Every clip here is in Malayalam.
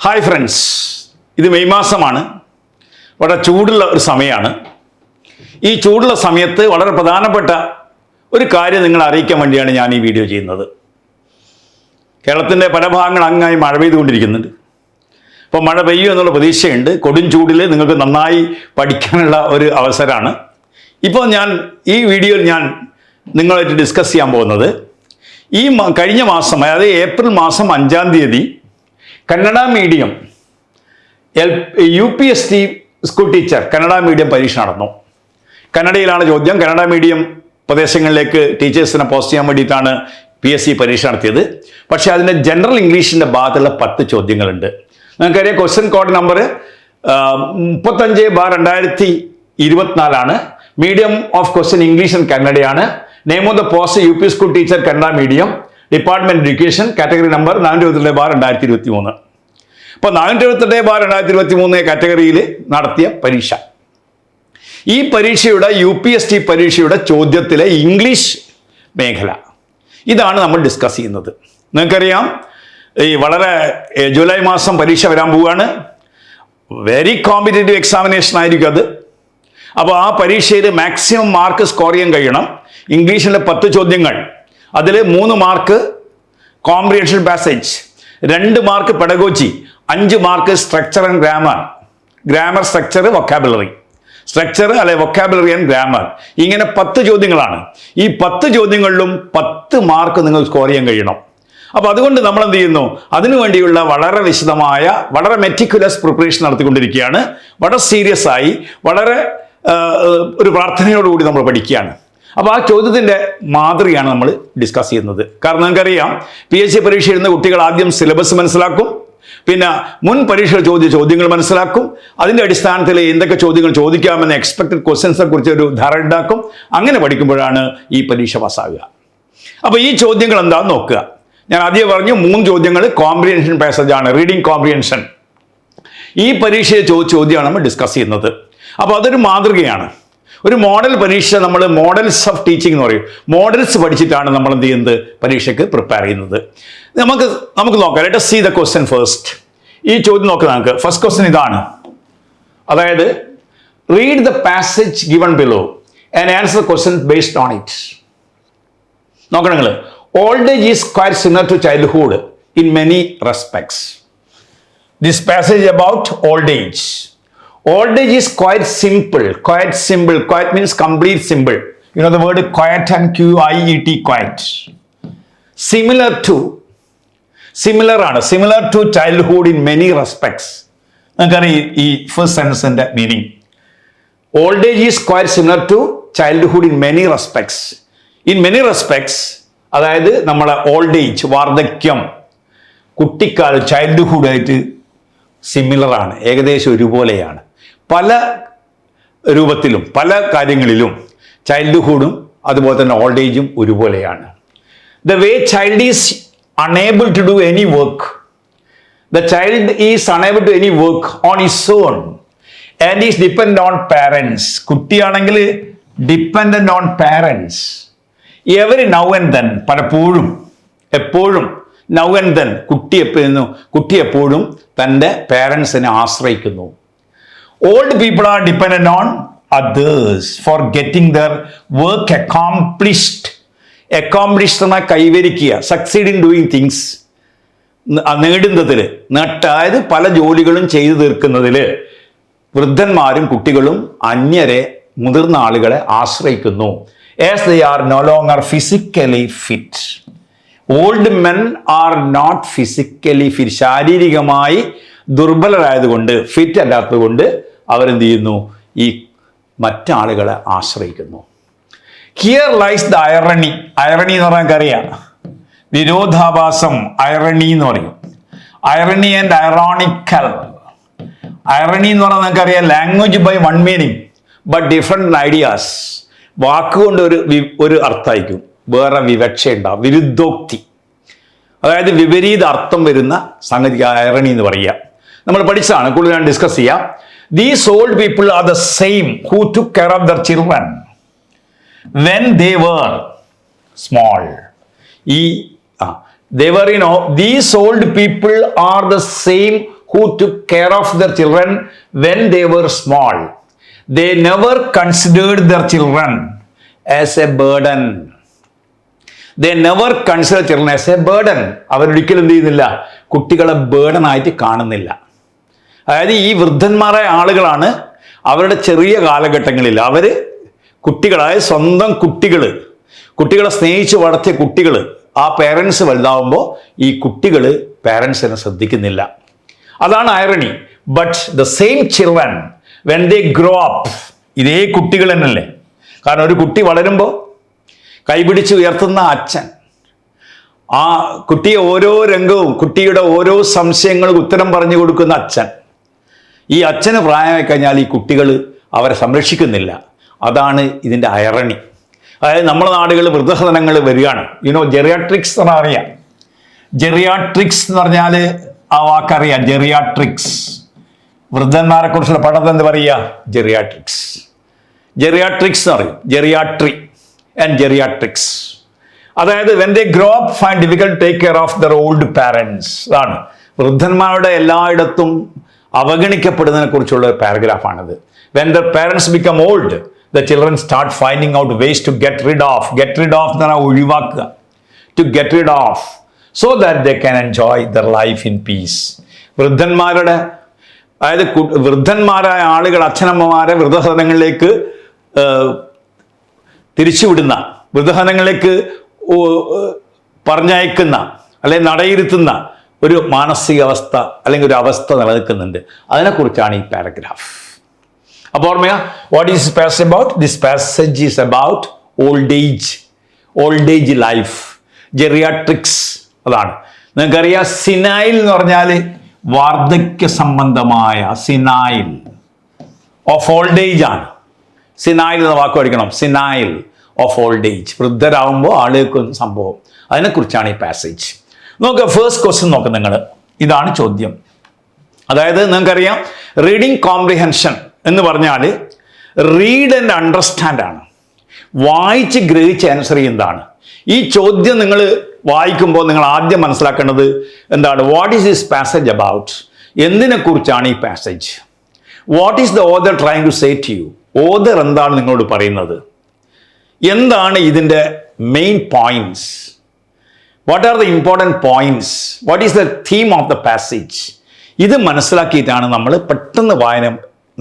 ഹായ് ഫ്രണ്ട്സ്, ഇത് മെയ് മാസമാണ്. വളരെ ചൂടുള്ള ഒരു സമയമാണ്. ഈ ചൂടുള്ള സമയത്ത് വളരെ പ്രധാനപ്പെട്ട ഒരു കാര്യം നിങ്ങളെ അറിയിക്കാൻ വേണ്ടിയാണ് ഞാൻ ഈ വീഡിയോ ചെയ്യുന്നത്. കേരളത്തിൻ്റെ പല ഭാഗങ്ങൾ അങ്ങായി മഴ പെയ്തുകൊണ്ടിരിക്കുന്നുണ്ട്. അപ്പോൾ മഴ പെയ്യും എന്നുള്ള പ്രതീക്ഷയുണ്ട്. കൊടും ചൂടിൽ നിങ്ങൾക്ക് നന്നായി പഠിക്കാനുള്ള ഒരു അവസരമാണ്. ഇപ്പോൾ ഈ വീഡിയോയിൽ ഞാൻ നിങ്ങളായിട്ട് ഡിസ്കസ് ചെയ്യാൻ പോകുന്നത് കഴിഞ്ഞ മാസം, അതായത് ഏപ്രിൽ മാസം 5-ാം തീയതി Kannada medium UPSC school teacher Kannada medium പരീക്ഷ നടന്നു. കന്നഡയിലാണ് ചോദ്യം. കന്നഡ മീഡിയം പ്രദേശങ്ങളിലേക്ക് ടീച്ചേഴ്സിനെ പോസ്റ്റ് ചെയ്യാൻ വേണ്ടിയിട്ടാണ് PSC പരീക്ഷ നടത്തിയത്. പക്ഷേ അതിൻ്റെ ജനറൽ ഇംഗ്ലീഷിൻ്റെ ഭാഗത്തുള്ള 10 ചോദ്യങ്ങളുണ്ട്. നിങ്ങൾക്കറിയാം, question code number 35/2024 medium of question English and കന്നഡയാണ്. Name of the post UP school teacher Kannada medium, department education, category number 422/2023. അപ്പോൾ 422/2023 കാറ്റഗറിയിൽ നടത്തിയ പരീക്ഷ. ഈ പരീക്ഷയുടെ UPSC പരീക്ഷയുടെ ചോദ്യത്തിലെ ഇംഗ്ലീഷ് മേഖല ഇതാണ് നമ്മൾ ഡിസ്കസ് ചെയ്യുന്നത്. നിങ്ങൾക്കറിയാം, വളരെ ജൂലൈ മാസം പരീക്ഷ വരാൻ പോവുകയാണ്. വെരി കോമ്പറ്റേറ്റീവ് എക്സാമിനേഷൻ ആയിരിക്കും അത്. അപ്പോൾ ആ പരീക്ഷയിൽ മാക്സിമം മാർക്ക് സ്കോർ ചെയ്യാൻ കഴിയണം. ഇംഗ്ലീഷിലെ 10 ചോദ്യങ്ങൾ, അതിൽ 3 mark comprehension passage, 2 mark pedagogy, 5 mark structure and grammar structure, vocabulary structure അല്ലെ വൊക്കാബുലറി ആൻഡ് ഗ്രാമർ. ഇങ്ങനെ 10 ചോദ്യങ്ങളാണ്. ഈ 10 ചോദ്യങ്ങളിലും 10 മാർക്ക് നിങ്ങൾ സ്കോർ ചെയ്യാൻ കഴിയണം. അപ്പോൾ അതുകൊണ്ട് നമ്മൾ എന്ത് ചെയ്യുന്നു, അതിനുവേണ്ടിയുള്ള വളരെ വിശദമായ, വളരെ മെറ്റിക്കുലസ് പ്രിപ്പറേഷൻ നടത്തിക്കൊണ്ടിരിക്കുകയാണ്. വളരെ സീരിയസ് ആയി, വളരെ ഒരു പ്രാർത്ഥനയോടുകൂടി നമ്മൾ പഠിക്കുകയാണ്. അപ്പോൾ ആ ചോദ്യത്തിൻ്റെ മാതൃകയാണ് നമ്മൾ ഡിസ്കസ് ചെയ്യുന്നത്. കാരണം നിങ്ങൾക്കറിയാം, PSC പരീക്ഷ എഴുതുന്ന കുട്ടികൾ ആദ്യം സിലബസ് മനസ്സിലാക്കും, പിന്നെ മുൻ പരീക്ഷ ചോദ്യങ്ങൾ മനസ്സിലാക്കും, അതിൻ്റെ അടിസ്ഥാനത്തിൽ എന്തൊക്കെ ചോദ്യങ്ങൾ ചോദിക്കാമെന്ന് എക്സ്പെക്റ്റഡ് ക്വസ്റ്റ്യൻസിനെ കുറിച്ച് ഒരു ധാരണ ഉണ്ടാക്കും. അങ്ങനെ പഠിക്കുമ്പോഴാണ് ഈ പരീക്ഷ പാസ്സാകുക. അപ്പോൾ ഈ ചോദ്യങ്ങൾ എന്താണെന്ന് നോക്കുക. ഞാൻ ആദ്യം പറഞ്ഞു, 3 ചോദ്യങ്ങൾ കോംപ്രിഹെൻഷൻ പാസേജ് ആണ്, റീഡിംഗ് കോംപ്രിഹെൻഷൻ. ഈ പരീക്ഷയെ ചോദ്യമാണ് നമ്മൾ ഡിസ്കസ് ചെയ്യുന്നത്. അപ്പോൾ അതൊരു മാതൃകയാണ്. ഒരു മോഡൽ പരീക്ഷ, നമ്മൾ മോഡൽസ് ഓഫ് ടീച്ചിങ് എന്ന് പറയും. മോഡൽസ് പഠിച്ചിട്ടാണ് നമ്മൾ എന്ത് ചെയ്യുന്നത്, പരീക്ഷയ്ക്ക് പ്രിപ്പയർ ചെയ്യുന്നത്. നമുക്ക് നോക്കാം. Let us see the question first. ഈ ചോദ്യം നോക്കാം നമുക്ക്. ഫസ്റ്റ് ക്വസ്റ്റ്യൻ ഇതാണ്. അതായത്, read the passage given below and answer question based on it. നോക്കണം നിങ്ങൾ. Old age is quite similar to childhood in many respects. This passage about old age. Old age is quite simple. Quite means complete simple. You know the word quiet and QIET, quiet. Similar to childhood in many respects. നമുക്കറിയാം ഈ ഫസ്റ്റ് സെൻറ്റൻസിന്റെ meaning. Old age is quite similar to childhood in many respects. In many respects, അതായത് നമ്മളെ ഓൾഡ് ഏജ്, വാർദ്ധക്യം, കുട്ടിക്കാലം, ചൈൽഡ്ഹുഡ് ആയിട്ട് സിമിലർ ആണ്, ഏകദേശം ഒരുപോലെയാണ്. പല രൂപത്തിലും പല കാര്യങ്ങളിലും ചൈൽഡ്ഹുഡും അതുപോലെ തന്നെ ഓൾഡ് ഏജും ഒരുപോലെയാണ്. The way child is unable to do any work. The child is unable to any work on his own and is depend on parents. കുട്ടിയാണെങ്കിൽ dependent on parents. Every now and then, എപ്പോഴും നൗ ആൻഡ് ദെൻ കുട്ടി എപ്പോഴും തൻ്റെ പാരൻസിനെ ആശ്രയിക്കുന്നു. Old people are dependent on others for getting their work accomplished. എന്ന കൈവരിക്കുക, സക്സീഡ് ഇൻ ഡൂയിങ് തിങ്സ്, നേടുന്നതിൽ, അതായത് പല ജോലികളും ചെയ്തു തീർക്കുന്നതിൽ വൃദ്ധന്മാരും കുട്ടികളും അന്യരെ, മുതിർന്ന ആളുകളെ ആശ്രയിക്കുന്നു. As they are no longer physically fit. Old men are not physically fit. ശാരീരികമായി ദുർബലരായതുകൊണ്ട്, ഫിറ്റ് അല്ലാത്തതുകൊണ്ട് അവരെന്ത് ചെയ്യുന്നു, ഈ മറ്റാളുകളെ ആശ്രയിക്കുന്നു. Here lies the irony. Irony എന്ന് പറഞ്ഞാൽ അറിയാം, വിരോധാഭാസം, ഐറണി എന്ന് പറയും. Irony and ironical. ഐറണി എന്ന് പറഞ്ഞാൽ നിങ്ങൾക്കറിയാം, language by one meaning but different ideas. വാക്കുകൊണ്ട് ഒരു അർത്ഥമായിരിക്കും, വേറെ വിവക്ഷ ഉണ്ടാവും, വിരുദ്ധോക്തി, അതായത് വിപരീത അർത്ഥം വരുന്ന സംഗതി ഐറണി എന്ന് പറയുക. നമ്മൾ പഠിച്ചതാണ്, കൂടുതൽ ഞാൻ ഡിസ്കസ് ചെയ്യാം. These old people are the same who took care of their children when they were small. These old people are the same who took care of their children when they were small. They never considered their children as a burden. They never considered children as a burden. അവരൊരിക്കലും എന്ത് ചെയ്യുന്നില്ല, കുട്ടികളെ ബേർഡൻ ആയിട്ട് കാണുന്നില്ല. അതായത് ഈ വൃദ്ധന്മാരായ ആളുകളാണ് അവരുടെ ചെറിയ കാലഘട്ടങ്ങളിൽ അവർ കുട്ടികളായ സ്വന്തം കുട്ടികളെ സ്നേഹിച്ച് വളർത്തിയ കുട്ടികൾ, ആ പേരൻസ് വലുതാവുമ്പോൾ ഈ കുട്ടികൾ പേരൻസിനെ ശ്രദ്ധിക്കുന്നില്ല. അതാണ് irony. But the same children when they grow up, ഇതേ കുട്ടികൾ തന്നെയല്ലേ. കാരണം ഒരു കുട്ടി വളരുമ്പോൾ കൈപിടിച്ച് ഉയർത്തുന്ന അച്ഛൻ, ആ കുട്ടിയെ ഓരോ രംഗവും കുട്ടിയുടെ ഓരോ സംശയങ്ങൾക്ക് ഉത്തരം പറഞ്ഞു കൊടുക്കുന്ന അച്ഛൻ, ഈ അച്ഛന് പ്രായമായി കഴിഞ്ഞാൽ ഈ കുട്ടികൾ അവരെ സംരക്ഷിക്കുന്നില്ല. അതാണ് ഇതിൻ്റെ ഐറണി. അതായത് നമ്മുടെ നാടുകളിൽ വൃദ്ധസദനങ്ങൾ വരികയാണ്. ജെറിയാട്രിക്സ് എന്ന് അറിയാം. ജെറിയാട്രിക്സ് എന്ന് പറഞ്ഞാൽ ആ വാക്കറിയാം, ജെറിയാട്രിക്സ്. വൃദ്ധന്മാരെ കുറിച്ചുള്ള പഠനം എന്ത് പറയുക? ജെറിയാട്രിക്സ്. ജെറിയാട്രിക്സ് എന്ന് പറയും, ജെറിയാട്രി ആൻഡ് ജെറിയാട്രിക്സ്. അതായത് when they grow up find difficult to take care of their old parents. അതാണ് വൃദ്ധന്മാരുടെ എല്ലായിടത്തും അവഗണിക്കപ്പെടുന്നതിനെ കുറിച്ചുള്ള ഒരു പാരഗ്രാഫാണിത്. When the parents become old, the children start finding out ways to get rid of എന്ന് പറഞ്ഞാൽ ഒഴിവാക്കുക, to get rid of, so that they can enjoy their life in peace. വൃദ്ധന്മാരുടെ, അതായത് വൃദ്ധന്മാരായ ആളുകൾ അച്ഛനമ്മമാരെ വൃദ്ധസദനങ്ങളിലേക്ക് തിരിച്ചുവിടുന്ന, വൃദ്ധസദനങ്ങളിലേക്ക് പറഞ്ഞയക്കുന്ന അല്ലെങ്കിൽ നടയിരുത്തുന്ന ഒരു മാനസികാവസ്ഥ അല്ലെങ്കിൽ ഒരു അവസ്ഥ നിലനിൽക്കുന്നുണ്ട്. അതിനെക്കുറിച്ചാണ് ഈ പാരഗ്രാഫ്. അപ്പോൾ ഓർമ്മയാ, what is passage about? This passage is about old age life, geriatrics. അതാണ് നിങ്ങൾക്കറിയാം. സിനായിൽ എന്ന് പറഞ്ഞാൽ വാർദ്ധക്യ സംബന്ധമായ, സിനായിൽ ഓഫ് ഓൾഡ് ഏജ് ആണ്. സിനായിൽ എന്ന വാക്ക് പഠിക്കണം, സിനായിൽ ഓഫ് ഓൾഡ് ഏജ്, വൃദ്ധരാകുമ്പോൾ ആളുകൾക്കൊന്നും സംഭവം. അതിനെക്കുറിച്ചാണ് ഈ പാസേജ്. നോക്കുക, ഫസ്റ്റ് ക്വസ്റ്റ്യൻ നോക്കുക നിങ്ങൾ. ഇതാണ് ചോദ്യം. അതായത് നിങ്ങൾക്കറിയാം, റീഡിങ് കോംപ്രിഹെൻഷൻ എന്ന് പറഞ്ഞാൽ റീഡ് ആൻഡ് അണ്ടർസ്റ്റാൻഡ് ആണ്. വായിച്ച് ഗ്രഹിച്ച് ആൻസർ ചെയ്യുന്നതാണ്. ഈ ചോദ്യം നിങ്ങൾ വായിക്കുമ്പോൾ നിങ്ങൾ ആദ്യം മനസ്സിലാക്കേണ്ടത് എന്താണ്? What is this passage about? എന്തിനെക്കുറിച്ചാണ് ഈ passage? What is the author trying to say to you? Author എന്താണ് നിങ്ങളോട് പറയുന്നത്? എന്താണ് ഇതിൻ്റെ main points? What are the important points? What is the theme of the passage? ഇത് മനസ്സിലാക്കിയിട്ടാണ് നമ്മൾ പെട്ടെന്ന് വായന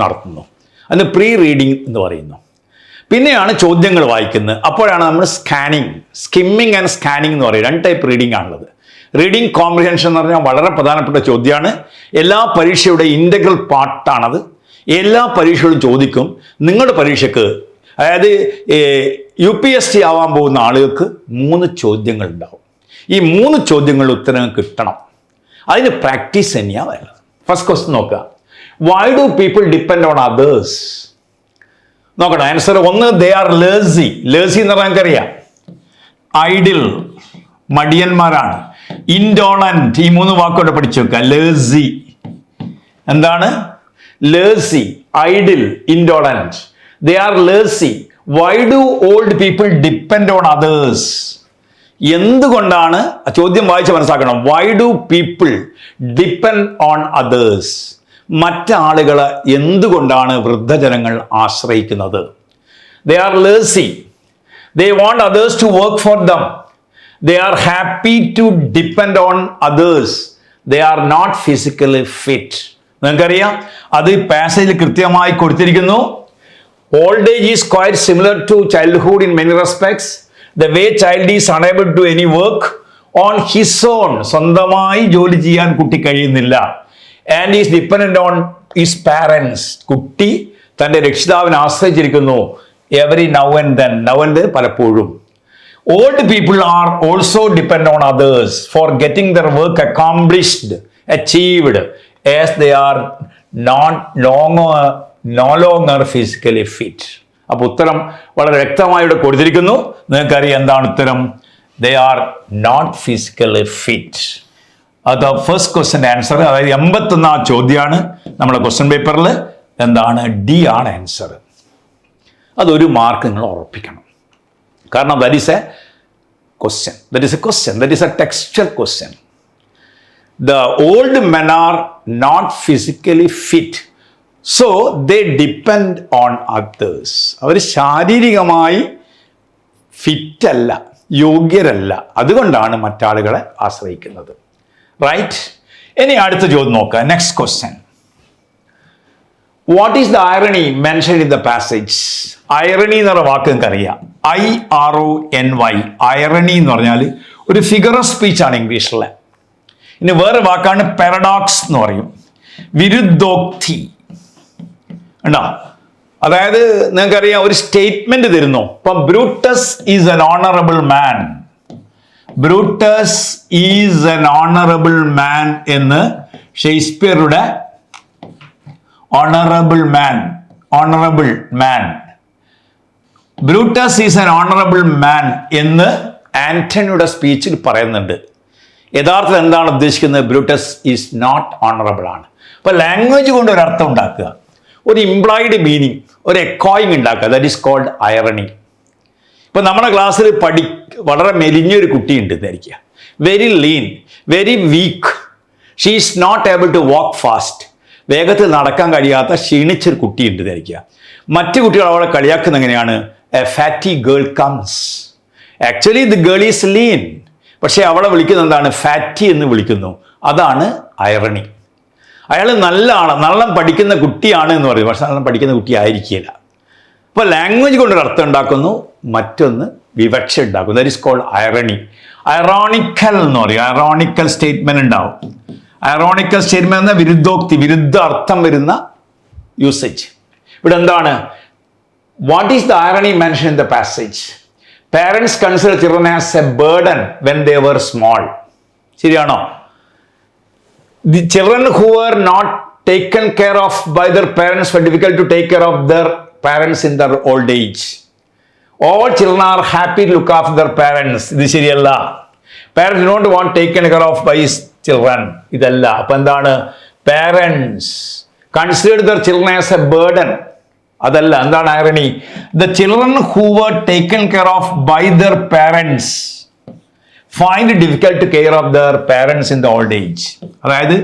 നടത്തുന്നു. അതിന് പ്രീ റീഡിങ് എന്ന് പറയുന്നു. പിന്നെയാണ് ചോദ്യങ്ങൾ വായിക്കുന്നത്. അപ്പോഴാണ് നമ്മൾ സ്കിമ്മിങ് ആൻഡ് സ്കാനിങ് എന്ന് പറയും. 2 ടൈപ്പ് റീഡിംഗ് ആണുള്ളത്. റീഡിംഗ് കോംപ്രിഹെൻഷൻ എന്ന് പറഞ്ഞാൽ വളരെ പ്രധാനപ്പെട്ട ചോദ്യമാണ്. എല്ലാ പരീക്ഷയുടെ ഇൻ്റഗ്രൽ പാർട്ടാണത്. എല്ലാ പരീക്ഷകളും ചോദിക്കും. നിങ്ങളുടെ പരീക്ഷയ്ക്ക്, അതായത് UPSC ആവാൻ പോകുന്ന ആളുകൾക്ക് 3 ചോദ്യങ്ങൾ ഉണ്ടാവും. ഈ 3 ചോദ്യങ്ങളുടെ ഉത്തരം കിട്ടണം. അതിന് പ്രാക്ടീസ് തന്നെയാണ് വരുന്നത്. ഫസ്റ്റ് ക്വസ്റ്റ്യൻ നോക്കുക. Why do people depend on others? നോക്കണം answer. 1, they are lazy. Lazy എന്ന് പറഞ്ഞാൽ നമുക്കറിയാം, ഐഡിൽ, മടിയന്മാരാണ്. ഇൻഡോളന്റ്, ഈ 3 വാക്കുകൊണ്ട് പഠിച്ചു വെക്കുക. ലേസി എന്താണ്? Lazy, idle, indolent. They are lazy. Why do old people depend on others? എന്തുകൊണ്ടാണ്? ചോദ്യം വായിച്ച് മനസ്സിലാക്കണം. Why do people depend on others? മറ്റാളുകളെ എന്തുകൊണ്ടാണ് വൃദ്ധജനങ്ങൾ ആശ്രയിക്കുന്നത്? They are lazy. They want others to work for them. They are happy to depend on others. They are not physically fit. നിങ്ങൾക്കറിയാം, അത് പാസേജിൽ കൃത്യമായി കൊടുത്തിരിക്കുന്നു. Old age is quite similar to childhood in many respects. The way child is unable to do any work on his own. സ്വന്തമായി ജോലി ചെയ്യാൻ കുട്ടി കഴിയുന്നില്ല. And is dependent on his parents. കുട്ടി തൻ്റെ രക്ഷിതാവിനെ ആശ്രയിച്ചിരിക്കുന്നു. Every now and then പലപ്പോഴും. Old people are also dependent on others for getting their work accomplished, achieved, as they are no longer physically fit. അപ്പോൾ ഉത്തരം വളരെ വ്യക്തമായി ഇവിടെ കൊടുത്തിരിക്കുന്നു. നിങ്ങൾക്കറിയാം എന്താണ് ഉത്തരം? They are not physically fit. അത് ഫസ്റ്റ് ക്വസ്റ്റ്യൻ്റെ ആൻസർ. അതായത് 81 ചോദ്യമാണ് നമ്മുടെ ക്വസ്റ്റ്യൻ പേപ്പറിൽ. എന്താണ്? ഡി ആണ് ആൻസർ. അതൊരു മാർക്ക് നിങ്ങൾ ഉറപ്പിക്കണം. കാരണം that is a question, that is a textual question. the old men are not physically fit, so they depend on others. അവർ ശാരീരികമായി ഫിറ്റല്ല, യോഗ്യരല്ല, അതുകൊണ്ടാണ് മറ്റാളുകളെ ആശ്രയിക്കുന്നത്. റൈറ്റ്? ഇനി അടുത്ത ചോദ്യം നോക്കുക. Next question. What is the irony mention in the passage? Irony എന്ന് പറഞ്ഞ വാക്ക് നിങ്ങൾക്ക് അറിയാം. IRONY. ഐറണി എന്ന് പറഞ്ഞാൽ ഒരു ഫിഗർ ഓഫ് സ്പീച്ച് ആണ് ഇംഗ്ലീഷിലെ. ഇനി വേറെ വാക്കാണ് പാരഡോക്സ് എന്ന് പറയും, വിരുദ്ധോക്തി. ഉണ്ടോ? അതായത് നിങ്ങൾക്കറിയാം, ഒരു സ്റ്റേറ്റ്മെന്റ് തരുന്നു. ഇപ്പം Brutus is an honourable man, Brutus is an honourable man എന്ന് ഷേക്സ്പിയറുടെ honourable man, Brutus is an honourable man എന്ന് ആന്റണിയുടെ സ്പീച്ചിൽ പറയുന്നുണ്ട്. യഥാർത്ഥത്തിൽ എന്താണ് ഉദ്ദേശിക്കുന്നത്? ബ്രൂട്ടസ് ഈസ് നോട്ട് ഓണറബിൾ ആണ്. അപ്പൊ ലാംഗ്വേജ് കൊണ്ട് ഒരു അർത്ഥം ഉണ്ടാക്കുക, ഒരു ഇംപ്ലോയിഡ് മീനിങ്, ഒരു എക്കോയിങ് ഉണ്ടാക്കുക. That is called irony. ഇപ്പൊ നമ്മുടെ ക്ലാസ്സിൽ വളരെ മെലിഞ്ഞൊരു കുട്ടിയുണ്ട് ധരിക്കുക, very lean, very weak, she is not able to walk fast, വേഗത്തിൽ നടക്കാൻ കഴിയാത്ത ക്ഷീണിച്ചൊരു കുട്ടിയുണ്ട് ധരിക്കുക. മറ്റു കുട്ടികൾ അവളെ കളിയാക്കുന്ന എങ്ങനെയാണ്? A fatty girl comes. Actually the girl is lean, പക്ഷെ അവളെ വിളിക്കുന്നത് എന്താണ്? ഫാറ്റി എന്ന് വിളിക്കുന്നു. അതാണ് ഐറണി. അയാൾ നല്ല ആളാണ്, നല്ല പഠിക്കുന്ന കുട്ടിയാണ് എന്ന് പറയും, പക്ഷെ നല്ല പഠിക്കുന്ന കുട്ടി ആയിരിക്കില്ല. അപ്പോൾ ലാംഗ്വേജ് കൊണ്ടൊരു അർത്ഥം ഉണ്ടാക്കുന്നു, മറ്റൊന്ന് വിവക്ഷ ഉണ്ടാക്കുന്നു. That is called irony. Ironical എന്ന് പറയും, ഐറോണിക്കൽ സ്റ്റേറ്റ്മെന്റ് ഉണ്ടാവും. ഐറോണിക്കൽ സ്റ്റേറ്റ്മെന്റ് എന്ന വിരുദ്ധോക്തി, വിരുദ്ധ അർത്ഥം വരുന്ന യൂസേജ്. ഇവിടെ എന്താണ്? What is the irony mention in the passage? Parents consider children as a burden when they were small. ശരിയാണോ? The children who were not taken care of by their parents were difficult to take care of their parents in their old age. All children are happy to look after their parents. ഇത് ശരിയല്ല. Parents don't want taken care of by his children. ഇതല്ല. അപ്പൊ എന്താണ്? Parents considered their children as a burden. അതല്ല. എന്താണ് irony? The children who were taken care of by their parents find difficult to care of their parents in the old age. അതായത്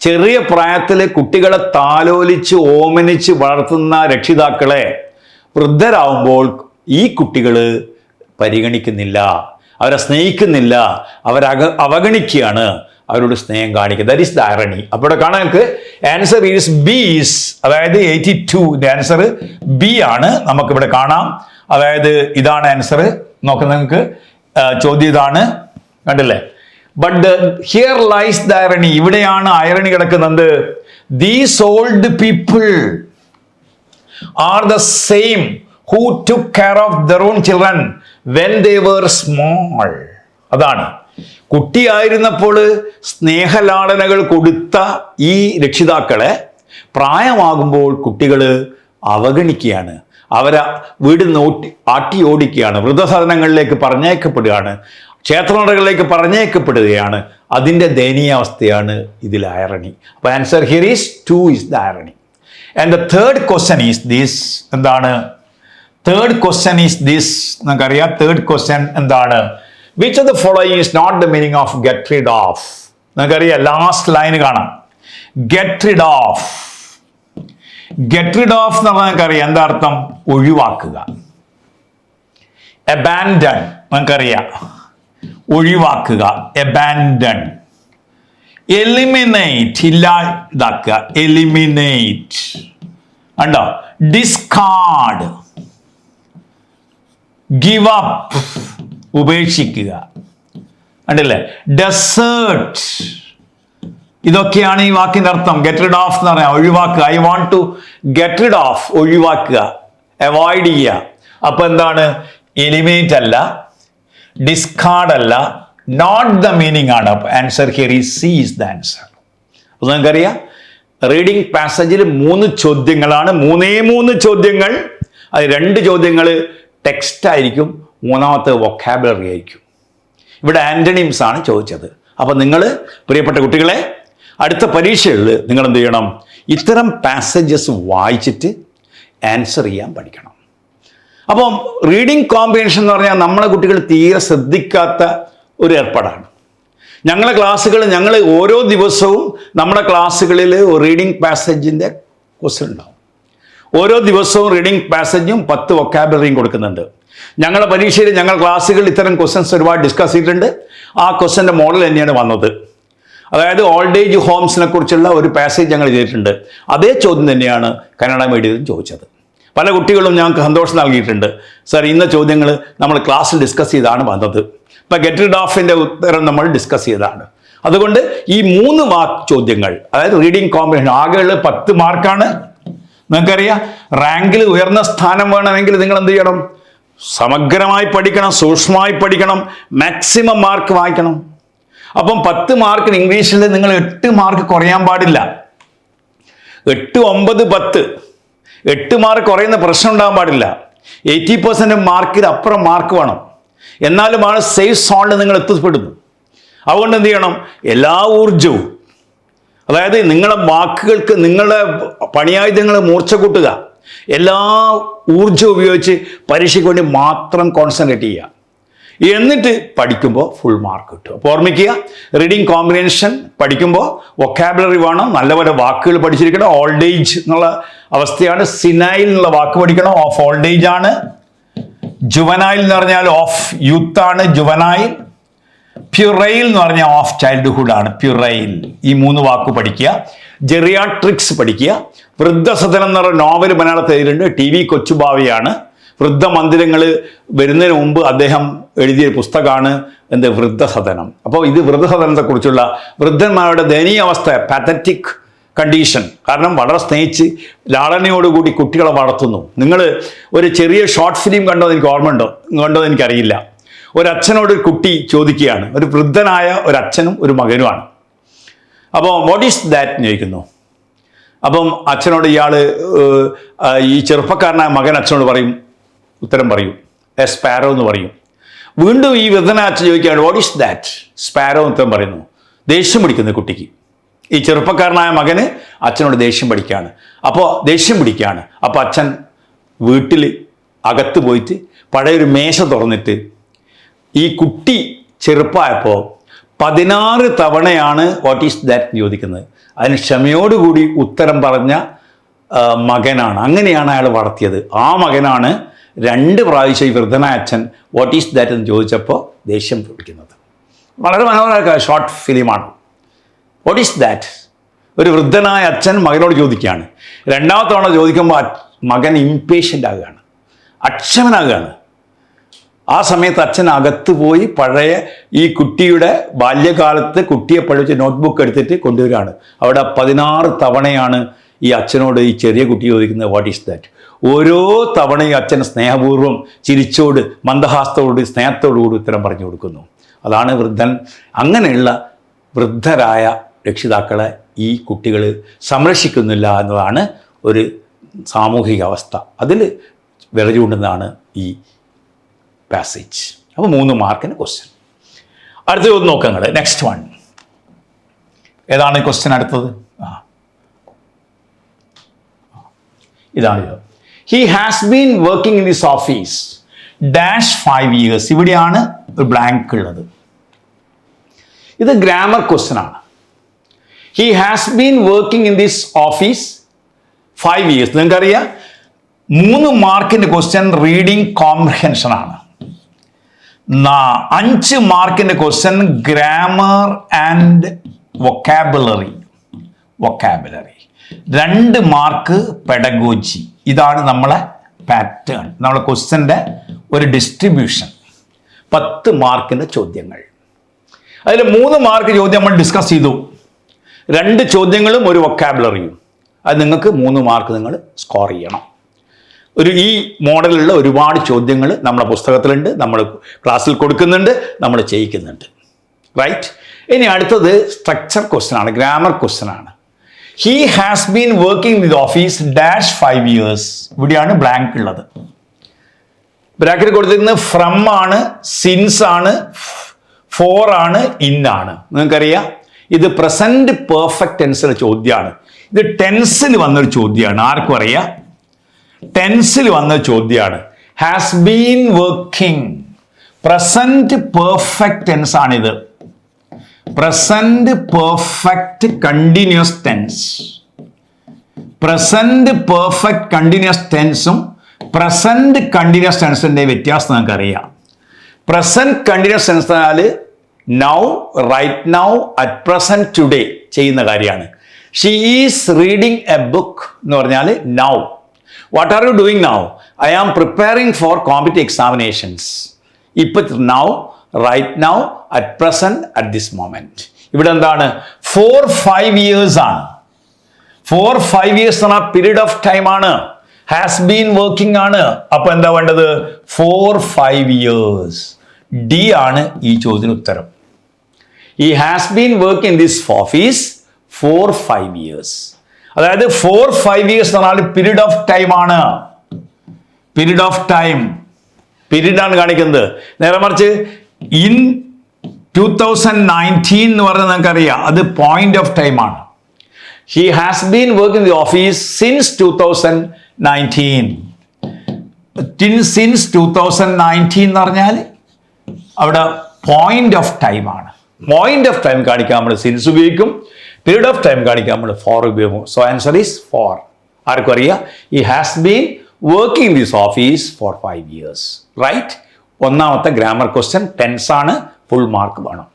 ചെറിയ പ്രായത്തിൽ കുട്ടികളെ താലോലിച്ച് ഓമനിച്ച് വളർത്തുന്ന രക്ഷിതാക്കളെ വൃദ്ധരാകുമ്പോൾ ഈ കുട്ടികൾ പരിഗണിക്കുന്നില്ല, അവരെ സ്നേഹിക്കുന്നില്ല, അവഗണിക്കുകയാണ്, അവരോട് സ്നേഹം കാണിക്കുക. That is the irony. അപ്പോൾ ഇവിടെ കാണാൻ നമുക്ക് ആൻസർ ഈസ് ബി ഈസ്, അതായത് 82 ആൻസർ ബി ആണ്. നമുക്കിവിടെ കാണാം. അതായത് ഇതാണ് ആൻസർ. നോക്കുന്ന നിങ്ങൾക്ക് ചോദ്യം ഇതാണ്, കണ്ടില്ലേ? But here lies the irony. ഇവിടെയാണ് ഐറണി കിടക്കുന്നത്. These old people are the same who took care of their own children when they were small. അതാണ്, കുട്ടിയായിരുന്നപ്പോൾ സ്നേഹലാളനകൾ കൊടുത്ത ഈ രക്ഷിതാക്കളെ പ്രായമാകുമ്പോൾ കുട്ടികൾ അവഗണിക്കുകയാണ്, അവരെ വീടിൽ നിന്ന് ആട്ടി ഓടിക്കുകയാണ്, വൃദ്ധസദനങ്ങളിലേക്ക് പറഞ്ഞേക്കപ്പെടുകയാണ്, ക്ഷേത്രനടകളിലേക്ക് പറഞ്ഞേക്കപ്പെടുകയാണ്. അതിൻ്റെ ദയനീയാവസ്ഥയാണ് ഇതിൽ ഐറണി. അപ്പോൾ answer here is 2 is the irony. And the third question is this. എന്താണ് തേർഡ് ക്വസ്റ്റ്യൻ ഈസ് ദിസ്? നമുക്കറിയാം തേർഡ് ക്വസ്റ്റ്യൻ എന്താണ്? Which of the following is not the meaning of get rid of? നമുക്കറിയാം, ലാസ്റ്റ് ലൈൻ കാണാം. Get rid of. Get rid of എന്ന് പറഞ്ഞാൽ നമുക്കറിയാം എന്താ അർത്ഥം? ഒഴിവാക്കുക. Abandon നമുക്കറിയാം, ഒഴിവാക്കുക. Abandon. Eliminate ഇല്ലാതാക്കുക. Eliminate. ഉണ്ടോ? Discard. Give up ഉപേക്ഷിക്കുക. കണ്ടില്ലേ? ഡെസേർട്ട്. ഇതൊക്കെയാണ് ഈ വാക്കിന്റെ അർത്ഥം. ഗെറ്റ് റിഡ് ഓഫ് എന്ന് പറയാം, ഒഴിവാക്കുക. I want to get rid of, ഒഴിവാക്കുക, അവോയ്ഡ് ചെയ്യുക. അപ്പൊ എന്താണ്? എലിമിനേറ്റ് അല്ല, ഡിസ്കാർഡ് അല്ല, നോട്ട് ദ മീനിങ് ആണ്. അപ്പൊ answer here is C is the answer. അത് നിങ്ങൾക്കറിയാം, റീഡിംഗ് പാസേജിൽ 3 ചോദ്യങ്ങളാണ്. 3 ചോദ്യങ്ങൾ. അത് 2 ചോദ്യങ്ങൾ ടെക്സ്റ്റ് ആയിരിക്കും, 3ാമത്തെ വൊക്കാബുലറി ആയിരിക്കും. ഇവിടെ ആന്റണിംസ് ആണ് ചോദിച്ചത്. അപ്പം നിങ്ങൾ പ്രിയപ്പെട്ട കുട്ടികളെ, അടുത്ത പരീക്ഷകളിൽ നിങ്ങൾ എന്ത് ചെയ്യണം? ഇത്തരം പാസേജസ് വായിച്ചിട്ട് ആൻസർ ചെയ്യാൻ പഠിക്കണം. അപ്പം റീഡിംഗ് കോമ്പ്രിഹെൻഷൻ എന്ന് പറഞ്ഞാൽ നമ്മളെ കുട്ടികൾ തീരെ ശ്രദ്ധിക്കാത്ത ഒരു ഏർപ്പാടാണ്. ഞങ്ങളെ ക്ലാസ്സുകൾ ഞങ്ങൾ ഓരോ ദിവസവും നമ്മുടെ ക്ലാസ്സുകളിൽ റീഡിംഗ് പാസേജിൻ്റെ ക്വസ്റ്റ്യൻ ഉണ്ടാവും. ഓരോ ദിവസവും റീഡിംഗ് പാസേജും 10 വൊക്കാബുലറിയും കൊടുക്കുന്നുണ്ട്. ഞങ്ങളുടെ പരീക്ഷയിൽ ഞങ്ങൾ ക്ലാസ്സുകളിൽ ഇത്തരം ക്വസ്റ്റ്യൻസ് ഒരുപാട് ഡിസ്കസ് ചെയ്തിട്ടുണ്ട്. ആ ക്വസ്റ്റ്യൻ്റെ മോഡൽ തന്നെയാണ് വന്നത്. അതായത് ഓൾഡ് ഏജ് ഹോംസിനെ കുറിച്ചുള്ള ഒരു പാസേജ് ഞങ്ങൾ ചെയ്തിട്ടുണ്ട്. അതേ ചോദ്യം തന്നെയാണ് കന്നഡ മീഡിയത്തിൽ ചോദിച്ചത്. പല കുട്ടികളും ഞങ്ങൾക്ക് സന്തോഷം നൽകിയിട്ടുണ്ട്. സാർ, ഇന്ന ചോദ്യങ്ങൾ നമ്മൾ ക്ലാസ്സിൽ ഡിസ്കസ് ചെയ്താണ് വന്നത്. ഇപ്പം ഗെറ്റ് റിഡ് ഓഫിൻ്റെ ഉത്തരം നമ്മൾ ഡിസ്കസ് ചെയ്തതാണ്. അതുകൊണ്ട് ഈ 3 മാർക്ക് ചോദ്യങ്ങൾ, അതായത് റീഡിംഗ് കോമ്പിനേഷൻ, ആകെയുള്ള 10 മാർക്കാണ്. നിങ്ങൾക്കറിയാം, റാങ്കിൽ ഉയർന്ന സ്ഥാനം വേണമെങ്കിൽ നിങ്ങൾ എന്ത് ചെയ്യണം? സമഗ്രമായി പഠിക്കണം, സൂക്ഷ്മമായി പഠിക്കണം, മാക്സിമം മാർക്ക് വായിക്കണം. അപ്പം 10 മാർക്കിന് ഇംഗ്ലീഷിൽ നിങ്ങൾ 8 മാർക്ക് കുറയാൻ പാടില്ല. 8, 9, 10 8 മാർക്ക് കുറയുന്ന പ്രശ്നം ഉണ്ടാകാൻ പാടില്ല. 80% മാർക്കിൽ അപ്പുറം മാർക്ക് വേണം. എന്നാലുമാണ് സേഫ് സോണിൽ നിങ്ങൾ എത്തിപ്പെടുന്നു. അതുകൊണ്ട് എന്ത് ചെയ്യണം? എല്ലാ ഊർജവും, അതായത് നിങ്ങളുടെ വാക്കുകൾക്ക്, നിങ്ങളുടെ പണിയായുധങ്ങൾ മൂർച്ച കൂട്ടുക, എല്ലാ ഊർജവും ഉപയോഗിച്ച് പരീക്ഷയ്ക്ക് വേണ്ടി മാത്രം കോൺസെൻട്രേറ്റ് ചെയ്യുക. എന്നിട്ട് പഠിക്കുമ്പോൾ ഫുൾ മാർക്ക് കിട്ടും. അപ്പോൾ ഓർമ്മിക്കുക, റീഡിംഗ് കോമ്പിനേഷൻ പഠിക്കുമ്പോൾ വൊക്കാബുലറി വേണം, നല്ലപോലെ വാക്കുകൾ പഠിച്ചിരിക്കണം. ഓൾഡ് ഏജ് എന്നുള്ള അവസ്ഥയാണ്. സിനൈൽ എന്നുള്ള വാക്ക് പഠിക്കണം, ഓഫ് ഓൾഡ് ഏജ് ആണ്. ജുവനൈൽ എന്ന് പറഞ്ഞാൽ ഓഫ് യൂത്ത് ആണ്, ജുവനൈൽ. പ്യുറൈൽ എന്ന് പറഞ്ഞാൽ ഓഫ് ചൈൽഡ്ഹുഡ് ആണ്, പ്യുറൈൽ. ഈ 3 വാക്ക് പഠിക്കുക. ജെറിയാട്രിക്സ് പഠിക്കുക. വൃദ്ധസദനം എന്ന് പറഞ്ഞ നോവൽ മലയാളത്തിൽ എഴുതിയിട്ടുണ്ട്. TV കൊച്ചുബാവയാണ്. വൃദ്ധമന്ദിരങ്ങൾ വരുന്നതിന് മുമ്പ് അദ്ദേഹം എഴുതിയ പുസ്തകമാണ് എന്ത്? വൃദ്ധസദനം. അപ്പോൾ ഇത് വൃദ്ധസദനത്തെക്കുറിച്ചുള്ള വൃദ്ധന്മാരുടെ ദയനീയ അവസ്ഥ, പാത്തറ്റിക് കണ്ടീഷൻ. കാരണം വളരെ സ്നേഹിച്ച് ലാളനയോടുകൂടി കുട്ടികളെ വളർത്തുന്നു. നിങ്ങൾ ഒരു ചെറിയ ഷോർട്ട് ഫിലിം കണ്ടോ എനിക്ക് ഓർമ്മയുണ്ടോ? കണ്ടോ എനിക്കറിയില്ല. ഒരച്ഛനോട് ഒരു കുട്ടി ചോദിക്കുകയാണ്, ഒരു വൃദ്ധനായ ഒരു അച്ഛനും ഒരു മകനുമാണ്. അപ്പോൾ വാട്ട് ഈസ് ദാറ്റ് എന്ന് ചോദിക്കുന്നു. അപ്പം അച്ഛനോട് ഈ ചെറുപ്പക്കാരനായ മകൻ അച്ഛനോട് പറയും, ഉത്തരം പറയും, എ സ്പാരോ എന്ന് പറയും. വീണ്ടും ഈ വൃദ്ധനായ അച്ഛൻ ചോദിക്കുകയാണ്, വാട്ട് ഈസ് ദാറ്റ്? സ്പാരോ എന്ന് ഉത്തരം പറയുന്നു. ദേഷ്യം പിടിക്കുന്നു കുട്ടിക്ക്. ഈ ചെറുപ്പക്കാരനായ മകന് അച്ഛനോട് ദേഷ്യം പിടിക്കുകയാണ്. അപ്പോൾ അച്ഛൻ വീട്ടിൽ അകത്ത് പോയിട്ട് പഴയൊരു മേശ തുറന്നിട്ട് ഈ കുട്ടി ചെറുപ്പമായപ്പോൾ 16 തവണയാണ് വാട്ട് ഈസ് ദാറ്റ് ചോദിക്കുന്നത്. അതിന് ക്ഷമയോടുകൂടി ഉത്തരം പറഞ്ഞ മകനാണ്. അങ്ങനെയാണ് അയാൾ വളർത്തിയത്. ആ മകനാണ് 2 പ്രാവശ്യം ഈ വൃദ്ധനായ അച്ഛൻ വാട്ട് ഈസ് ദാറ്റ് എന്ന് ചോദിച്ചപ്പോൾ ദേഷ്യം പിടിക്കുന്നത്. വളരെ മനോഹരമായ ഷോർട്ട് ഫിലിമാണ്. What is that? ഒരു വൃദ്ധനായ അച്ഛൻ മകനോട് ചോദിക്കുകയാണ്. 2ാമത്തെ തവണ ചോദിക്കുമ്പോൾ മകൻ ഇംപേഷ്യൻ്റ് ആകുകയാണ്, അക്ഷമനാകുകയാണ്. ആ സമയത്ത് അച്ഛൻ അകത്ത് പോയി പഴയ ഈ കുട്ടിയുടെ ബാല്യകാലത്ത് കുട്ടിയെ പഠിച്ച് നോട്ട്ബുക്ക് എടുത്തിട്ട് കൊണ്ടുവരികയാണ്. അവിടെ 16 തവണയാണ് ഈ അച്ഛനോട് ഈ ചെറിയ കുട്ടി ചോദിക്കുന്നത് വാട്ട് ഈസ് ദാറ്റ്. ഓരോ തവണയും അച്ഛൻ സ്നേഹപൂർവ്വം ചിരിച്ചോട്, മന്ദഹാസത്തോട്, സ്നേഹത്തോടുകൂടി ഉത്തരം പറഞ്ഞു കൊടുക്കുന്നു. അതാണ് വൃദ്ധൻ. അങ്ങനെയുള്ള വൃദ്ധരായ രക്ഷിതാക്കളെ ഈ കുട്ടികൾ സംരക്ഷിക്കുന്നില്ല എന്നതാണ് ഒരു സാമൂഹിക അവസ്ഥ. അതിൽ വിരചൂണ്ടുന്നതാണ് ഈ പാസേജ്. അപ്പോൾ 3 മാർക്കിന് ക്വസ്റ്റ്യൻ. അടുത്തത് ഒന്ന് നോക്കാം നിങ്ങൾ. നെക്സ്റ്റ് വൺ ഏതാണ് ക്വസ്റ്റ്യൻ? അടുത്തത് ഇതാണ്. He has been working in this office -5 years. ഇവിടെയാണ് ഒരു ബ്ലാങ്ക് ഉള്ളത്. ഇത് ഗ്രാമർ ക്വസ്റ്റ്യൻ ആണ്. He has been working in this office 5 years. നിങ്ങൾക്കറിയാം 3 മാർക്കിൻ്റെ ക്വസ്റ്റ്യൻ റീഡിംഗ് കോംപ്രിഹെൻഷൻ ആണ്. 5 മാർക്കിൻ്റെ question grammar and vocabulary. 2 mark pedagogy. ഇതാണ് നമ്മളെ പാറ്റേൺ, നമ്മളെ ക്വസ്റ്റ്യൻ്റെ ഒരു ഡിസ്ട്രിബ്യൂഷൻ. 10 മാർക്കിൻ്റെ ചോദ്യങ്ങൾ. അതിൽ 3 മാർക്ക് ചോദ്യം നമ്മൾ ഡിസ്കസ് ചെയ്തു. 2 ചോദ്യങ്ങളും ഒരു വൊക്കാബുലറിയും. അത് നിങ്ങൾക്ക് 3 മാർക്ക് നിങ്ങൾ സ്കോർ ചെയ്യണം. ഈ മോഡലിലുള്ള ഒരുപാട് ചോദ്യങ്ങൾ നമ്മുടെ പുസ്തകത്തിലുണ്ട്, നമ്മൾ ക്ലാസ്സിൽ കൊടുക്കുന്നുണ്ട്, നമ്മൾ ചെയ്യിക്കുന്നുണ്ട്. റൈറ്റ്. ഇനി അടുത്തത് സ്ട്രക്ചർ ക്വസ്റ്റ്യൻ ആണ്, ഗ്രാമർ ക്വസ്റ്റ്യൻ ആണ്. He has been working with office -5 years. ഇവിടെയാണ് ബ്ലാങ്ക് ഉള്ളത്. ബ്രാക്കറ്റ് കൊടുത്തിരിക്കുന്നത് ഫ്രം ആണ്, സിൻസ് ആണ്, ഫോർ ആണ്, ഇൻ ആണ്. നിങ്ങൾക്കറിയാം ഇത് പ്രസന്റ് പെർഫെക്റ്റ് ടെൻസിലെ ചോദ്യമാണ്. ഇത് ടെൻസിൽ വന്നൊരു ചോദ്യമാണ്. ആർക്കും അറിയാം, ടെൻസിൽ വന്ന ചോദ്യമാണ്. Has been working, present perfect tense ആണിത്. Present perfect continuous tense. Present perfect continuous ടെൻസും പ്രസന്റ് കണ്ടിന്യൂസ് ടെൻസിന്റെ വ്യത്യാസം നമുക്ക് അറിയാം. പ്രസന്റ് കണ്ടിന്യൂസ് ടെൻസ് എന്നാൽ now, right now, at present, today ചെയ്യുന്ന കാര്യമാണ്. She is reading a book എന്ന് പറഞ്ഞാൽ now. What are you doing now? I am preparing for competitive examinations. ഇപ്പൊ now, right now, at present, at this moment. ഇവിടെ എന്താണ്? 4-5 years ആണ്. 4-5 years എന്ന പീരീഡ് ഓഫ് ടൈം ആണ്. ഹാസ് ബീൻ വർക്കിംഗ് ആണ്. അപ്പൊ എന്താ വേണ്ടത്? 4-5 years. ഡി ആണ് ഈ ചോദ്യത്തിന് ഉത്തരം. ഈ has been working in this office 4-5 years. അതായത് 4-5 years എന്ന് പറഞ്ഞാൽ പീരീഡ് ഓഫ് ടൈം ആണ്. പീരീഡ് ഓഫ് ടൈം, പീരീഡ് ആണ് കാണിക്കുന്നത്. നേരെ മറിച്ച് ഇൻ 2019 എന്ന് പറഞ്ഞാൽ നമുക്കറിയാം അത് പോയിന്റ് ഓഫ് ടൈം ആണ്. She has been working in the office since 2019. Since 2019 എന്ന് പറഞ്ഞാൽ അവിടെ പോയിന്റ് ഓഫ് ടൈം ആണ്. പോയിന്റ് ഓഫ് ടൈം കാണിക്കാൻ നമ്മൾ സിൻസ് ഉപയോഗിക്കും, പീരീഡ് ഓഫ് ടൈം കാണിക്കാൻ നമ്മൾ ഫോർ ഉപയോഗിക്കും. So answer is 4. ആർക്കും അറിയാം? ഈ has been working this office for 5 years. Right. ഒന്നാമത്തെ ഗ്രാമർ ക്വസ്റ്റ്യൻ ടെൻസ് ആണ്, ഫുൾ മാർക്ക് വേണം.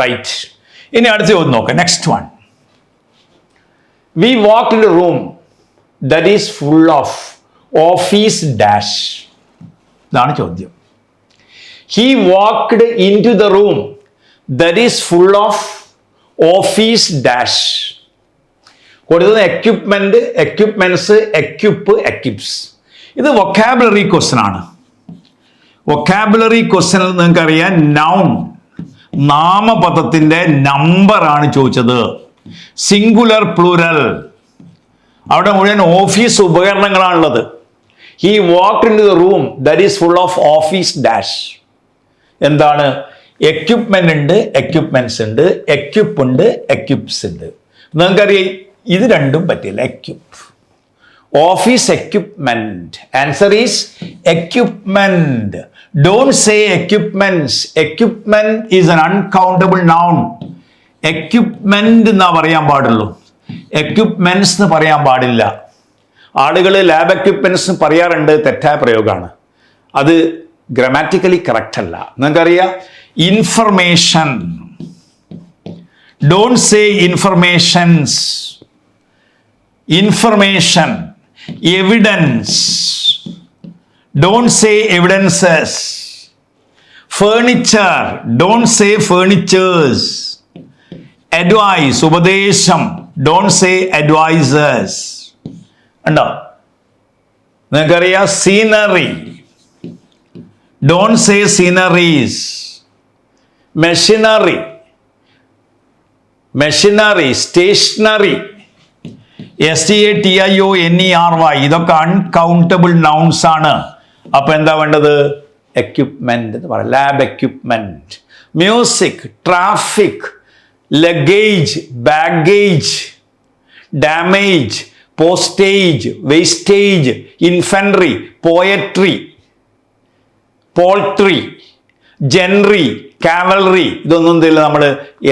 റൈറ്റ്. ഇനി അടുത്ത ചോദ്യം നോക്കാം. Next one. We walk in a room that is full of office dash. ഇതാണ് ചോദ്യം. He walked in to the room that is full of office dash. കൊടുത്തത് എക്യുപ്മെന്റ്, എക്യുപ്മെന്റ്സ്, എക്യുപ്പ്, എക്യുപ്സ്. ഇത് വൊക്കാബുലറി ക്വസ്റ്റ്യൻ ആണ്. വൊക്കാബുലറി ക്വസ്റ്റ്യനിൽ നിങ്ങൾക്കറിയാം നൗൺ, നാമപദത്തിന്റെ നമ്പർ ആണ് ചോദിച്ചത്. സിംഗുലർ, പ്ലൂരൽ, അവിടെ മുഴുവൻ ഓഫീസ് ഉപകരണങ്ങളാണുള്ളത്. He walked in to the room that is full of office dash. എന്താണ്? എക്യുപ്മെന്റ് ഉണ്ട്, എക്യുപ്മെന്റ്സ് ഉണ്ട്, എക്യുപ്പ് ഉണ്ട്, എക്യുപ്സ് ഉണ്ട്. നിങ്ങൾക്കറിയാം ഇത് രണ്ടും പറ്റില്ല. Equip, office equipment. Answer is equipment. Don't say equipments. Equipment is an uncountable noun. Equipment എന്നാ പറയാൻ പാടുള്ളൂ, എക്യുപ്മെന്റ്സ് എന്ന് പറയാൻ പാടില്ല. ആളുകൾ ലാബ് എക്യുപ്മെന്റ്സ് പറയാറുണ്ട്, തെറ്റായ പ്രയോഗമാണ്. അത് ഗ്രാമാറ്റിക്കലി കറക്റ്റ് അല്ല. നിങ്ങൾക്കറിയാം information. Don't say informations. Information. Evidence. Don't say evidences. Furniture. Don't say furnitures. Advice, ഉപദേശം. Don't say advisers. ഉണ്ടോ? നിങ്ങൾക്കറിയാം scenery. Don't say sceneries. Machinery, machinery, stationery, STATIONERY, ഇതൊക്കെ അൺകൗണ്ടബിൾ നൗൺസ് ആണ്. അപ്പൊ എന്താ വേണ്ടത്? എക്യുപ്മെന്റ് എന്ന് പറയാം. Lab equipment. Music, traffic, luggage, baggage, damage, postage, wastage, infantry, poetry, poultry, gentry, cavalry. ഇതൊന്നും എന്തില്ല നമ്മൾ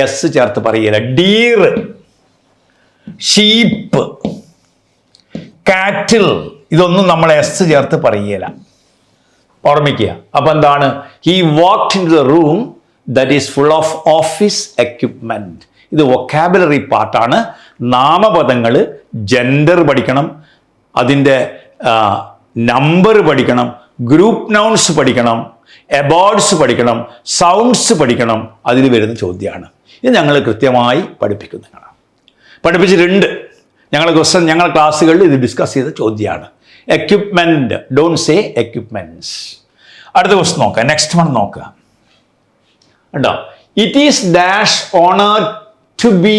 എസ് ചേർത്ത് പറയില്ല. ഡീർ, ഷീപ്പ്, കാറ്റിൽ, ഇതൊന്നും നമ്മൾ എസ് ചേർത്ത് പറയില്ല. ഓർമ്മിക്കുക. അപ്പൊ എന്താണ്? He walked in to the room that is full of office equipment. ഇത് വൊക്കാബുലറി പാർട്ടാണ്. നാമപദങ്ങൾ, ജെൻഡർ പഠിക്കണം, അതിൻ്റെ നമ്പർ പഠിക്കണം, ഗ്രൂപ്പ് നൗൺസ് പഠിക്കണം, എബോർഡ്സ് പഠിക്കണം, സൗണ്ട്സ് പഠിക്കണം. അതിൽ വരുന്ന ചോദ്യമാണ്. ഇത് ഞങ്ങൾ കൃത്യമായി പഠിപ്പിക്കുന്നതാണ്, പഠിപ്പിച്ചിട്ടുണ്ട്. ഞങ്ങളുടെ ക്ലാസ്സുകളിൽ ഇത് ഡിസ്കസ് ചെയ്ത ചോദ്യമാണ്. എക്യുപ്മെന്റ്. Don't say equipments. അടുത്ത ക്വസ്റ്റ്യൻ നോക്കാം. നെക്സ്റ്റ് വൺ നോക്കുക. ഉണ്ടോ? It is dash honour to be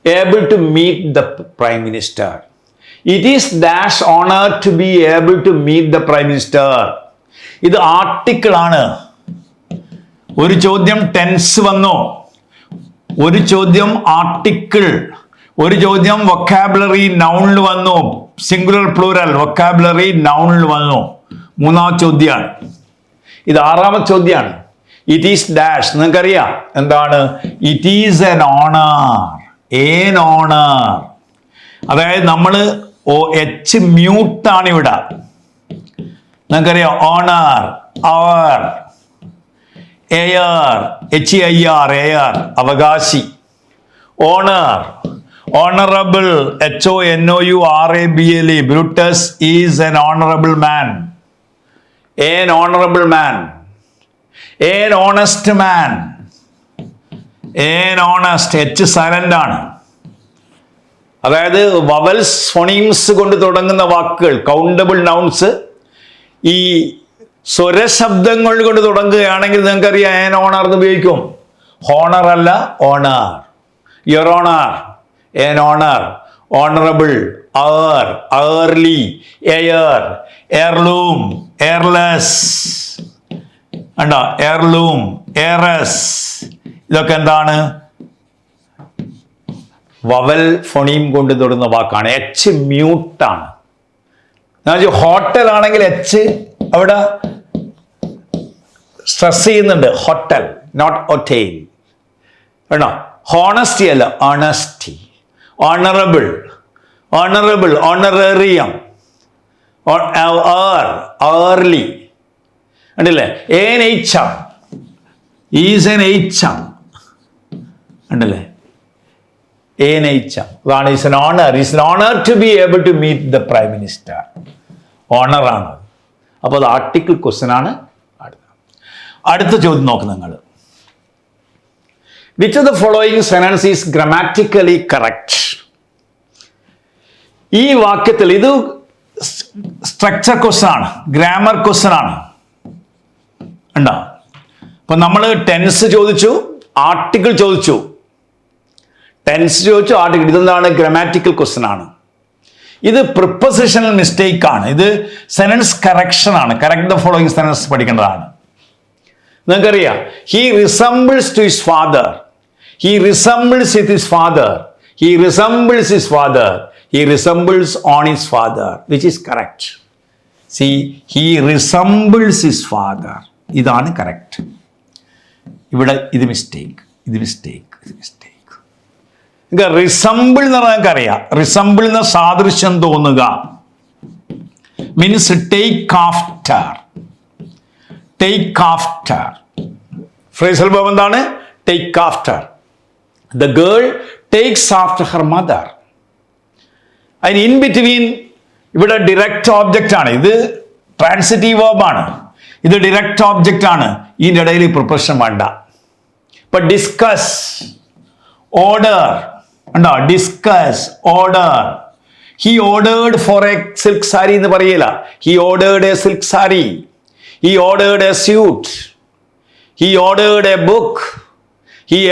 able to meet the prime minister. It is dash honour to be able to meet the prime minister. ഇത് ആർട്ടിക്കിൾ ആണ്. ഒരു ചോദ്യം ടെൻസ് വന്നു, ഒരു ചോദ്യം ആർട്ടിക്കിൾ, ഒരു ചോദ്യം വൊക്കാബുലറി നൗണിൽ വന്നു, സിംഗുലർ പ്ലൂറൽ വൊക്കാബുലറി നൗണിൽ വന്നു. മൂന്നാമത്തെ ചോദ്യമാണ് ഇത്. ആറാമത്തെ ചോദ്യമാണ്. It is dash. നിങ്ങൾക്കറിയാം എന്താണ്? It is an honour. An honour. അതായത് നമ്മൾ എച്ച് മ്യൂട്ടാണ് ഇവിടെ. നിങ്ങൾക്കറിയാം honour, hour, air, HEIR, air, അവകാശി. Honour, honourable, HONOURABLE, Brutus is an honourable man. An honorable man. An honest man. An honest. H silent ആണ്. അതായത് വവൽസ് ഫോണീംസ് കൊണ്ട് തുടങ്ങുന്ന വാക്കുകൾ, കൗണ്ടബിൾ നൗൺസ്, ഈ സ്വരശബ്ദങ്ങൾ കൊണ്ട് തുടങ്ങുകയാണെങ്കിൽ നിങ്ങൾക്കറിയാം ഏൻ ഓണർ എന്ന് ഉപയോഗിക്കും. ഹോണർ അല്ല, honour. Your honour, an honour, honourable, hour, hourly, heir, heirloom, heirless. കണ്ടോ? എയർലൂം, എയറസ്. ഇതൊക്കെ എന്താണ്? വവൽ ഫോണീം കൊണ്ട് തൊടുന്ന വാക്കാണ്. എച്ച് മ്യൂട്ടാണ്. ഹോട്ടൽ ആണെങ്കിൽ എച്ച് അവിടെ സ്ട്രെസ് ചെയ്യുന്നുണ്ട്. Hotel, not hotel. കേട്ടോ? ഹോണസ്റ്റി അല്ല, honesty. Honourable, honourable, honorarium, early. ഉണ്ടല്ലേ? An H is an H ഉണ്ടല്ലേ? ഏൻ എച്ച് അതാണ്. Is an honour. Is an honour to be able to meet the prime minister. ഓണറാണ്. അപ്പോൾ അത് ആർട്ടിക്കിൾ ക്വസ്റ്റ്യൻ ആണ്. അടുത്ത ചോദ്യം നോക്ക് നിങ്ങൾ. Which of the following sentence is grammatically correct? ഈ വാക്യത്തിൽ ഇത് സ്ട്രക്ചർ ക്വസ്റ്റ്യൻ ആണ്, ഗ്രാമർ ക്വസ്റ്റ്യൻ ആണ്. ഉണ്ടോ? അപ്പൊ നമ്മൾ ടെൻസ് ചോദിച്ചു, ആർട്ടിക്കിൾ ചോദിച്ചു. ടെൻസ് ചോദിച്ചു, ആർട്ടിക്കിൾ. ഇതെന്താണ്? ഗ്രാമാറ്റിക്കൽ ക്വസ്റ്റ്യൻ ആണ്. ഇത് പ്രിപ്പോസിഷണൽ മിസ്റ്റേക്ക് ആണ്. ഇത് സെന്റൻസ് കറക്ഷൻ ആണ്. കറക്റ്റ് ദ ഫോളോയിങ് സെന്റൻസ് പഠിക്കേണ്ടതാണ്. നിങ്ങൾക്കറിയാം, he resembles to his father. He resembles with his father. He resembles his father. He resembles on his father, which is correct. See, he resembles his father. ഇതാണ് കറക്റ്റ്. ഇവിടെ ഇത് മിസ്റ്റേക്ക്, ഇത് മിസ്റ്റേക്ക്, ഇത് മിസ്റ്റേക്ക്. റിസംബിൾ എന്ന് പറഞ്ഞാൽ അറിയാം. റിസംബിൾ എന്ന സാദൃശ്യം തോന്നുക means take after. Take after. Phrasal verb എന്താണ്? Take after. The girl takes after her mother. അതിന് ഇൻ ബിറ്റ്വീൻ ഇവിടെ ഡിറക്റ്റ് ഓബ്ജക്റ്റ് ആണ്. ഇത് ട്രാൻസിറ്റീവ് വേർബ് ആണ്. ഇത് ഡിറക്റ്റ് ഓബ്ജക്റ്റ് ആണ്. ഇതിൻ്റെ ഇടയിൽ പ്രിപ്പറേഷൻ വേണ്ട. ഇപ്പൊ ഡിസ്കസ്, ഓർഡർ ഉണ്ടോ? Discuss, order. He ordered for a silk sari എന്ന് പറയില്ല. He ordered a silk sari. He ordered a suit. He ordered a book. He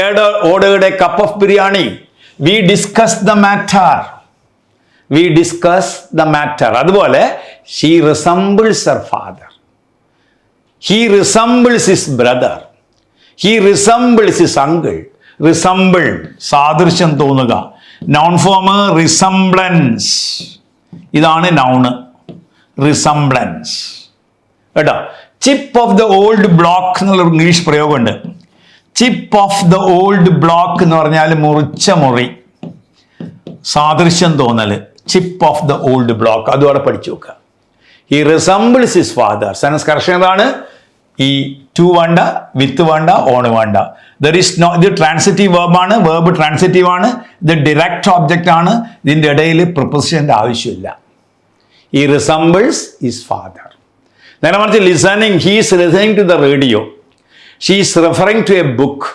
ordered a cup of biryani. We discuss the matter. We discuss the matter. അതുപോലെ she resembles her father. He resembles his brother. He resembles his uncle. Resemble, സാദൃശ്യം തോന്നുക. Noun form resemblance. ഇതാണ് noun. Resemblance. കേട്ടോ? Chip of the old block എന്നുള്ള English പ്രയോഗമുണ്ട്. Chip of the old block എന്ന് പറഞ്ഞാൽ മുറിച്ച മുറി, സാദൃശ്യം തോന്നൽ. Chip off the old block. അതുപോലെ പഠിച്ചു നോക്കുക. He resembles his father. Sense correction ഏതാണ്? ഈ ടു വേണ്ട, വിത്ത് വേണ്ട, ഓൺ വേണ്ട. There is no. ഇത് ട്രാൻസിറ്റീവ് വേർബാണ്. വേർബ് ട്രാൻസിറ്റീവ് ആണ്. ഇത് ഡിറക്റ്റ് ഓബ്ജക്റ്റ് ആണ്. ഇതിൻ്റെ ഇടയിൽ പ്രിപ്പോസിഷൻ്റെ ആവശ്യമില്ല. He resembles his father. നേരെ മറിച്ച് listening, he is listening to the radio. She is referring to a book.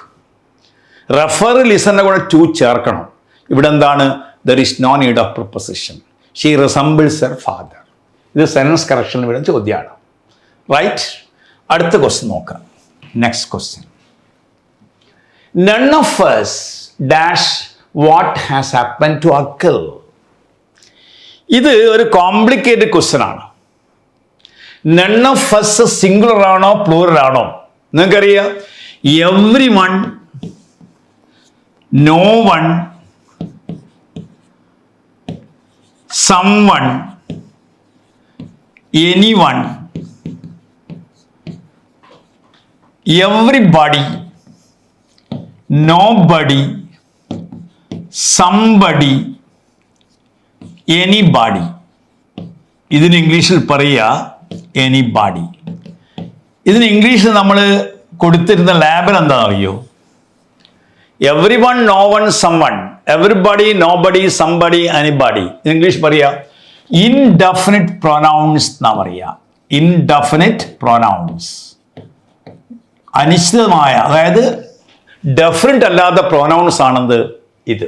Refer, ലിസണിന്റെ കൂടെ ടു ചേർക്കണം. ഇവിടെ എന്താണ്? There is no need of preposition. She resembles her father. ഇത് സെൻറ്റൻസ് കറക്ഷൻ വരുന്ന ചോദ്യമാണ്. റൈറ്റ്? അടുത്ത ക്വസ്റ്റ്യൻ നോക്കാം. Next question. None of us dash what has happened to uncle. ഇത് ഒരു കോംപ്ലിക്കേറ്റഡ് ക്വസ്റ്റ്യൻ ആണ്. None of us സിംഗുലർ ആണോ പ്ലൂറൽ ആണോ? നിങ്ങൾക്കറിയാം, everyone, no one, someone, anyone, everybody, nobody, somebody, anybody. ഇതിന് ഇംഗ്ലീഷിൽ പറയുക എനിബഡി. ഇതിന് ഇംഗ്ലീഷിൽ നമ്മൾ കൊടുത്തിരുന്ന ലേബൽ എന്താണെന്ന് അറിയോ? Everyone, no one, sum one. Everybody, nobody, somebody, anybody. English പറയുക ഇൻഡെഫിനിറ്റ് പ്രൊനൗൺസ് എന്നാ പറയുക. ഇൻഡെഫിനിറ്റ് പ്രൊനൗൺസ്, അനിശ്ചിതമായ, അതായത് ഡെഫിനിറ്റ് അല്ലാത്ത പ്രൊനൗൺസ് ആണെന്ന് ഇത്.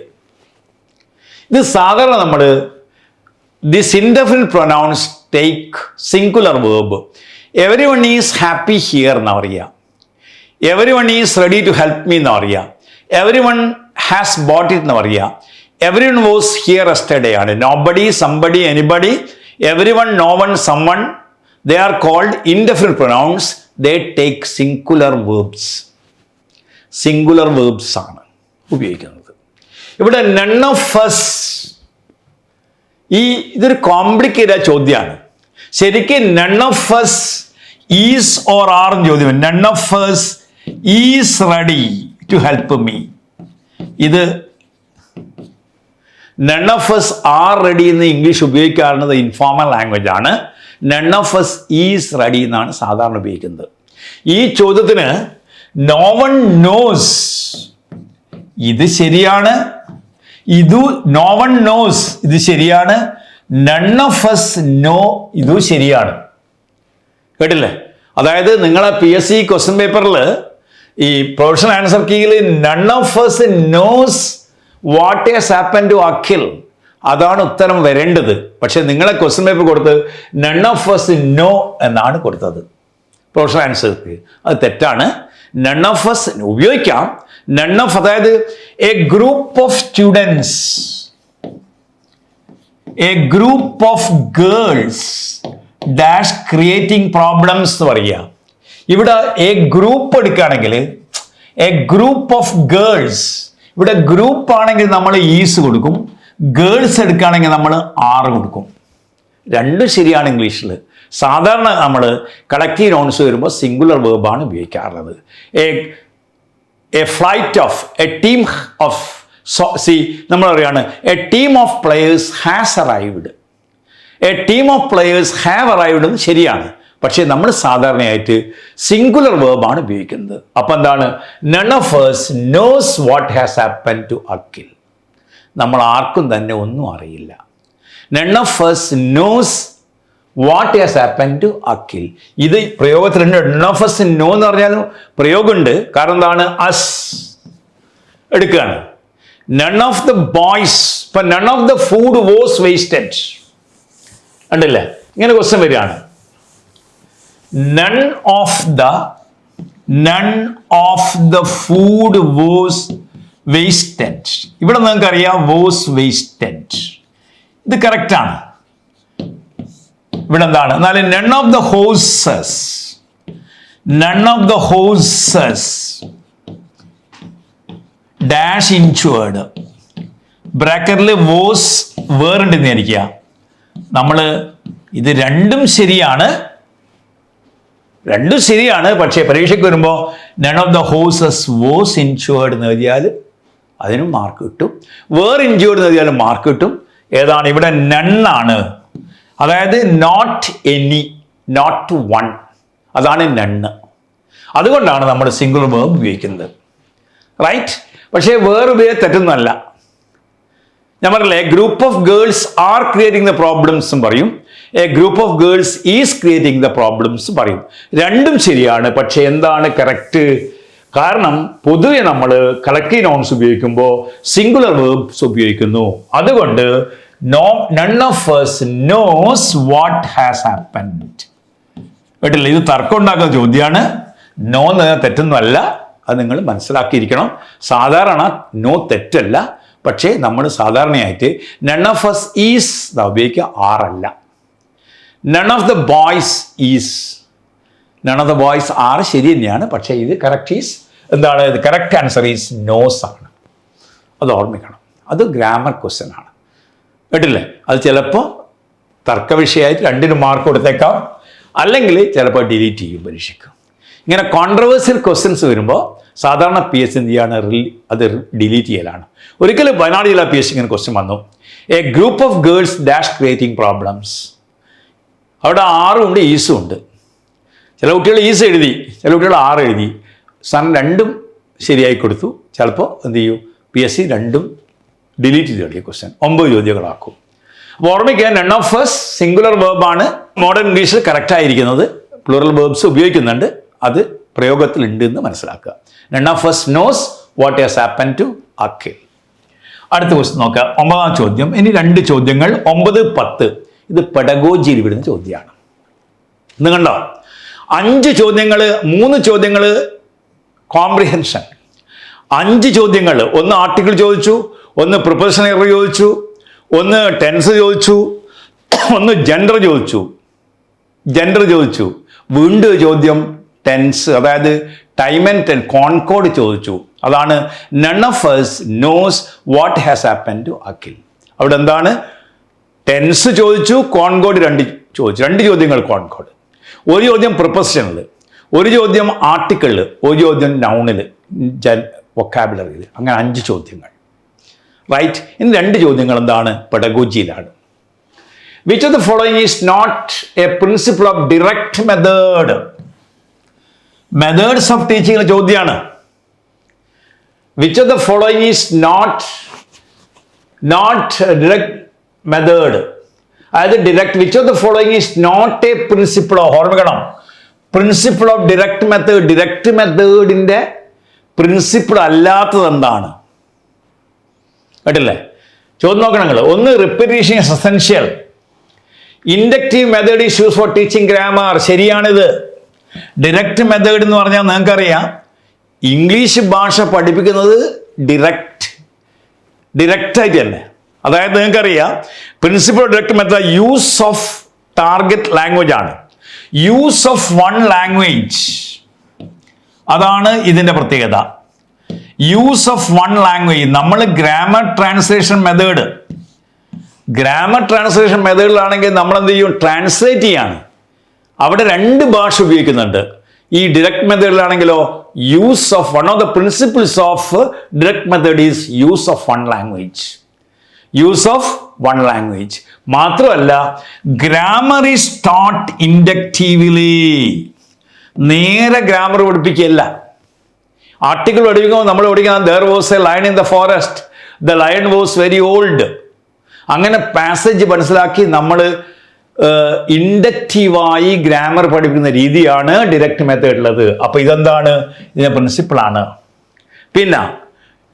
ഇത് സാധാരണ നമ്മൾ this indefinite pronouns take singular verb. Every one is happy here എന്നാ പറയുക. Every one is ready to help me എന്ന് പറയുക. Every one has bought it എന്ന് പറയുക. Every one was here yesterday ആണ്. Nobody, somebody, anybody, every one, no one, some one, they are called indefinite pronouns. They take singular verbs. Singular verbs ആണ് ഉപയോഗിക്കുന്നത്. ഇവിടെ നൺ ഓഫ് us, ഇതൊരു കോംപ്ലിക്കേറ്റഡ് ചോദ്യമാണ്. ശരിക്കും none of us is or are ചോദ്യം. None of us is ready to help me. ഇത് none of us are ready എന്ന് ഇംഗ്ലീഷ് ഉപയോഗിക്കാറുള്ളത് ഇൻഫോർമൽ ലാംഗ്വേജ് ആണ്. None of us is ready എന്നാണ് സാധാരണ ഉപയോഗിക്കുന്നത്. ഈ ചോദ്യത്തിന് നോ വൺ നോസ്, ഇത് ശരിയാണ്. ഇത് നോ വൺ നോസ്, ഇത് ശരിയാണ്. നൺ ഓഫ് us നോ, ഇതും ശരിയാണ്. കേട്ടില്ലേ? അതായത് നിങ്ങളെ PSC ക്വസ്റ്റ്യൻ പേപ്പറിൽ ഈ പ്രൊഫഷണൽ ആൻസർ കീയിൽ none of us knows what has happened to Akhil, അതാണ് ഉത്തരം വരേണ്ടത്. പക്ഷെ നിങ്ങളെ ക്വസ്റ്റ്യൻ പേപ്പർ കൊടുത്ത് നൺ ഓഫ് us നോ എന്നാണ് കൊടുത്തത് പ്രൊഫഷണൽ ആൻസർക്ക്. അത് തെറ്റാണ്. നൺ ഓഫ് us ഉപയോഗിക്കാം. നൺ ഓഫ്, അതായത് a group of students, a group of girls dash creating problems എന്ന് പറയുക. ഇവിടെ എ ഗ്രൂപ്പ് എടുക്കുകയാണെങ്കിൽ എ ഗ്രൂപ്പ് ഓഫ് ഗേൾസ്, ഇവിടെ ഗ്രൂപ്പ് ആണെങ്കിൽ നമ്മൾ ഈസ് കൊടുക്കും, ഗേൾസ് എടുക്കുകയാണെങ്കിൽ നമ്മൾ ആർ കൊടുക്കും. രണ്ടും ശരിയാണ് ഇംഗ്ലീഷിൽ. സാധാരണ നമ്മൾ കളക്റ്റീവ് നൗൺസ് വരുമ്പോൾ സിംഗുലർ വേർബാണ് ഉപയോഗിക്കാറുള്ളത്. A flight of, A team of, നമ്മൾ പറയുകയാണ് A team of players has arrived. A team of players have arrived എന്ന് ശരിയാണ്. പക്ഷേ നമ്മൾ സാധാരണയായിട്ട് സിംഗുലർ വേർബാണ് ഉപയോഗിക്കുന്നത്. അപ്പം എന്താണ്? None of us knows what has happen to Akhil. നമ്മൾ ആർക്കും തന്നെ ഒന്നും അറിയില്ല. None of us knows what has happen to Akhil. ഇത് പ്രയോഗത്തിലുണ്ട്. നൺ ഓഫ് us നോ എന്ന് പറഞ്ഞാലും പ്രയോഗമുണ്ട്. കാരണം എന്താണ്? അസ് എടുക്കുകയാണ്. നൺ ഓഫ് ദ ബോയ്സ്, ഇപ്പൊ none of the food was wasted ഉണ്ടല്ലേ, ഇങ്ങനെ ക്വസ്റ്റ്യൻ വരികയാണ്. None of the food was wasted. ഇവിടെ നിങ്ങൾക്ക് അറിയാം വാസ് വേസ്റ്റഡ്, ഇത് കറക്റ്റ് ആണ്. ഇവിടെ എന്താണ്? എന്നാലും none of the horses, none of the horses dash insured, ബ്രാക്കറ്റിൽ വോസ് വേറുണ്ടെന്ന് വിചാരിക്കുക. നമ്മൾ ഇത് രണ്ടും ശരിയാണ്, പക്ഷേ പരീക്ഷയ്ക്ക് വരുമ്പോൾ none of the horses was insured എന്ന് എഴുതിയാൽ അതിനും മാർക്ക് കിട്ടും. വേർ ഇൻഷുവേർഡ് എന്ന് എഴുതിയാലും മാർക്ക് കിട്ടും. ഏതാണ് ഇവിടെ? നണ്ണാണ്. അതായത് നോട്ട് എനി, നോട്ട് വൺ, അതാണ് നണ്ണ്. അതുകൊണ്ടാണ് നമ്മൾ സിംഗുലർ വേർബ് ഉപയോഗിക്കുന്നത്. റൈറ്റ്? പക്ഷേ വേറെ തെറ്റൊന്നുമല്ല. ഞാൻ പറഞ്ഞില്ലേ, a group of girls are creating the പ്രോബ്ലംസും പറയും, a group of girls is creating the problems പറയും. രണ്ടും ശരിയാണ്. പക്ഷെ എന്താണ് കറക്റ്റ്? കാരണം പൊതുവെ നമ്മൾ കളക്റ്റീവ് നൗൺസ് ഉപയോഗിക്കുമ്പോൾ സിംഗുലർ വേർബ്സ് ഉപയോഗിക്കുന്നു. അതുകൊണ്ട് none of us knows what has happened. കേട്ടില്ല? ഇത് തർക്കം ഉണ്ടാക്കുന്ന ചോദ്യമാണ്. നോ എന്ന് തെറ്റൊന്നുമല്ല, അത് നിങ്ങൾ മനസ്സിലാക്കിയിരിക്കണം. സാധാരണ നോ തെറ്റല്ല, പക്ഷേ നമ്മൾ സാധാരണയായിട്ട് നൺ ഓഫ് us ഈസ് ഉപയോഗിക്കുക, ആറല്ല. None of the boys is, none of the boys are ശരി തന്നെയാണ്. പക്ഷേ ഇത് കറക്റ്റ് ഈസ് എന്താണ്? ഇത് കറക്റ്റ് ആൻസർ ഈസ് നോസ് ആണ്. അത് ഓർമ്മിക്കണം. അത് ഗ്രാമർ ക്വസ്റ്റ്യൻ ആണ്. കേട്ടില്ലേ? അത് ചിലപ്പോൾ തർക്ക വിഷയമായിട്ട് രണ്ടിനും മാർക്ക് കൊടുത്തേക്കാം, അല്ലെങ്കിൽ ചിലപ്പോൾ ഡിലീറ്റ് ചെയ്യും പരീക്ഷയ്ക്ക്. ഇങ്ങനെ കോൺട്രവേഴ്സ്യൽ ക്വസ്റ്റ്യൻസ് വരുമ്പോൾ സാധാരണ പി എസ് എന്ത് ചെയ്യാണ്, അത് ഡിലീറ്റ് ചെയ്യലാണ്. ഒരിക്കലും വയനാട് ജില്ലാ പി എസ് ഇങ്ങനെ ക്വസ്റ്റ്യൻ വന്നു, A group of girls dash creating problems. അവിടെ 6 ഉണ്ട്, ഈസും ഉണ്ട്. ചില കുട്ടികൾ ഈസ് എഴുതി, ചില കുട്ടികൾ 6 എഴുതി. സാറിന് രണ്ടും ശരിയായി കൊടുത്തു. ചിലപ്പോൾ എന്ത് ചെയ്യും, പി എസ് സി രണ്ടും ഡിലീറ്റ് ചെയ്ത് കളിയ ക്വസ്റ്റ്യൻ 9 ചോദ്യങ്ങളാക്കും. അപ്പോൾ ഓർമ്മിക്കാൻ നൺ ഓഫ് us സിംഗുലർ വേർബാണ് മോഡേൺ ഇംഗ്ലീഷിൽ കറക്റ്റ് ആയിരിക്കുന്നത്. പ്ലൂറൽ വേർബ്സ് ഉപയോഗിക്കുന്നുണ്ട്, അത് പ്രയോഗത്തിലുണ്ട് എന്ന് മനസ്സിലാക്കുക. None of us knows what has happened to Akhil. അടുത്ത ക്വസ്റ്റ്യൻ നോക്കാം, 9ാം ചോദ്യം. ഇനി 2 ചോദ്യങ്ങൾ 9, 10. ഇത് പെഡഗോജിയിൽ വിടുന്ന ചോദ്യമാണ്. ഇന്ന് കണ്ടോ, 5 ചോദ്യങ്ങൾ, 3 ചോദ്യങ്ങൾ കോംപ്രിഹെൻഷൻ, 5 ചോദ്യങ്ങൾ. ഒന്ന് ആർട്ടിക്കിൾ ചോദിച്ചു, ഒന്ന് പ്രിപ്പോസിഷൻ എറർ ചോദിച്ചു, ഒന്ന് ടെൻസ് ചോദിച്ചു, ഒന്ന് ജെൻഡർ ചോദിച്ചു, വീണ്ടും ചോദ്യം ടെൻസ്, അതായത് ടൈം ആൻഡ് ടെൻ കോൺകോഡ് ചോദിച്ചു. അതാണ് none of us knows what has happened to Akhil. അവിടെ എന്താണ്, ടെൻസ് ചോദിച്ചു, കോൺകോഡ് 2 ചോദിച്ചു. 2 ചോദ്യങ്ങൾ കോൺകോഡ്, 1 ചോദ്യം പ്രിപ്പോസിഷനിൽ, 1 ചോദ്യം ആർട്ടിക്കിളിൽ, 1 ചോദ്യം നൗണിൽ, വൊക്കാബുലറിയിൽ. അങ്ങനെ 5 ചോദ്യങ്ങൾ. റൈറ്റ്. ഇനി 2 ചോദ്യങ്ങൾ എന്താണ്, പെഡഗോജിയിലാണ്. Which of the following is not a principle of direct method? Methods of teaching ചോദ്യമാണ്. Which of the following is not direct method, അതായത് direct. Which of the following is not a principle of, ഓർമ്മിക്കണം, principle of direct method. Direct മെത്തേഡിന്റെ പ്രിൻസിപ്പിൾ അല്ലാത്തത് എന്താണ്? കേട്ടില്ലേ? ചോദ്യം നോക്കണം നിങ്ങൾ. ഒന്ന്, repetition is essential. Inductive method is use for teaching grammar. ശരിയാണിത്. ഡിറക്റ്റ് മെത്തേഡ് എന്ന് പറഞ്ഞാൽ നിങ്ങൾക്കറിയാം, ഇംഗ്ലീഷ് ഭാഷ പഠിപ്പിക്കുന്നത് ഡിറക്റ്റായിട്ട് തന്നെ. അതായത് നിങ്ങൾക്കറിയാം, principle of direct method use of target language ആണ്. യൂസ് ഓഫ് വൺ ലാംഗ്വേജ്, അതാണ് ഇതിന്റെ പ്രത്യേകത. Use of one language. നമ്മൾ ഗ്രാമർ ട്രാൻസ്ലേഷൻ മെത്തേഡിലാണെങ്കിൽ നമ്മൾ എന്ത് ചെയ്യും, ട്രാൻസ്ലേറ്റ് ചെയ്യാണ്. അവിടെ 2 ഭാഷ ഉപയോഗിക്കുന്നുണ്ട്. ഈ ഡിറക്റ്റ് മെത്തേഡിലാണെങ്കിലോ use of, one of the principles of direct method is use of one language. മാത്രമല്ല, ഗ്രാമർ ഈസ് ടോട്ട് ഇൻഡക്റ്റീവ്ലി. നേരെ ഗ്രാമർ പഠിപ്പിക്കുകയല്ല. ആർട്ടിക്കിൾ പഠിപ്പിക്കുമ്പോൾ നമ്മൾ പഠിക്കണം, there was a lion in the forest, the lion was very old. അങ്ങനെ പാസേജ് മനസ്സിലാക്കി നമ്മൾ ഇൻഡക്റ്റീവായി ഗ്രാമർ പഠിപ്പിക്കുന്ന രീതിയാണ് ഡിറക്റ്റ് മെത്തേഡിലുള്ളത്. അപ്പൊ ഇതെന്താണ്, ഇതിന്റെ പ്രിൻസിപ്പിളാണ്. പിന്നെ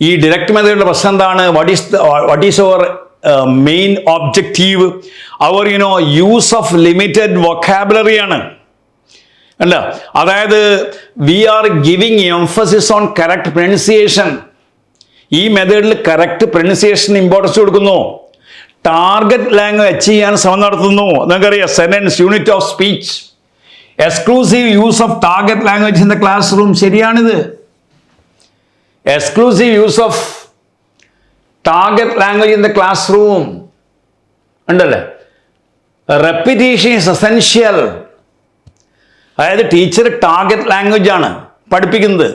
ഈ ഡിറക്റ്റ് മെത്തേഡിന്റെ പ്രശ്നം എന്താണ്? What is our main objective? Our use of limited vocabulary ആണ്. അല്ല, അതായത് we are giving emphasis on correct pronunciation. ഈ മെത്തേഡിൽ കറക്റ്റ് പ്രൊനൗൺസിയേഷൻ ഇമ്പോർട്ടൻസ് കൊടുക്കുന്നു. ടാർഗറ്റ് ലാംഗ്വേജ് അച്ചീവ് ചെയ്യാൻ ശ്രമം നടത്തുന്നു. നിങ്ങൾക്കറിയാം, sentence, unit of speech, exclusive use of target language in the class room. ശരിയാണിത്. Exclusive use of target language in the class room ഉണ്ടല്ലേ. Repetition is essential. അതായത് ടീച്ചർ ടാർഗറ്റ് ലാംഗ്വേജ് ആണ് പഠിപ്പിക്കുന്നത്,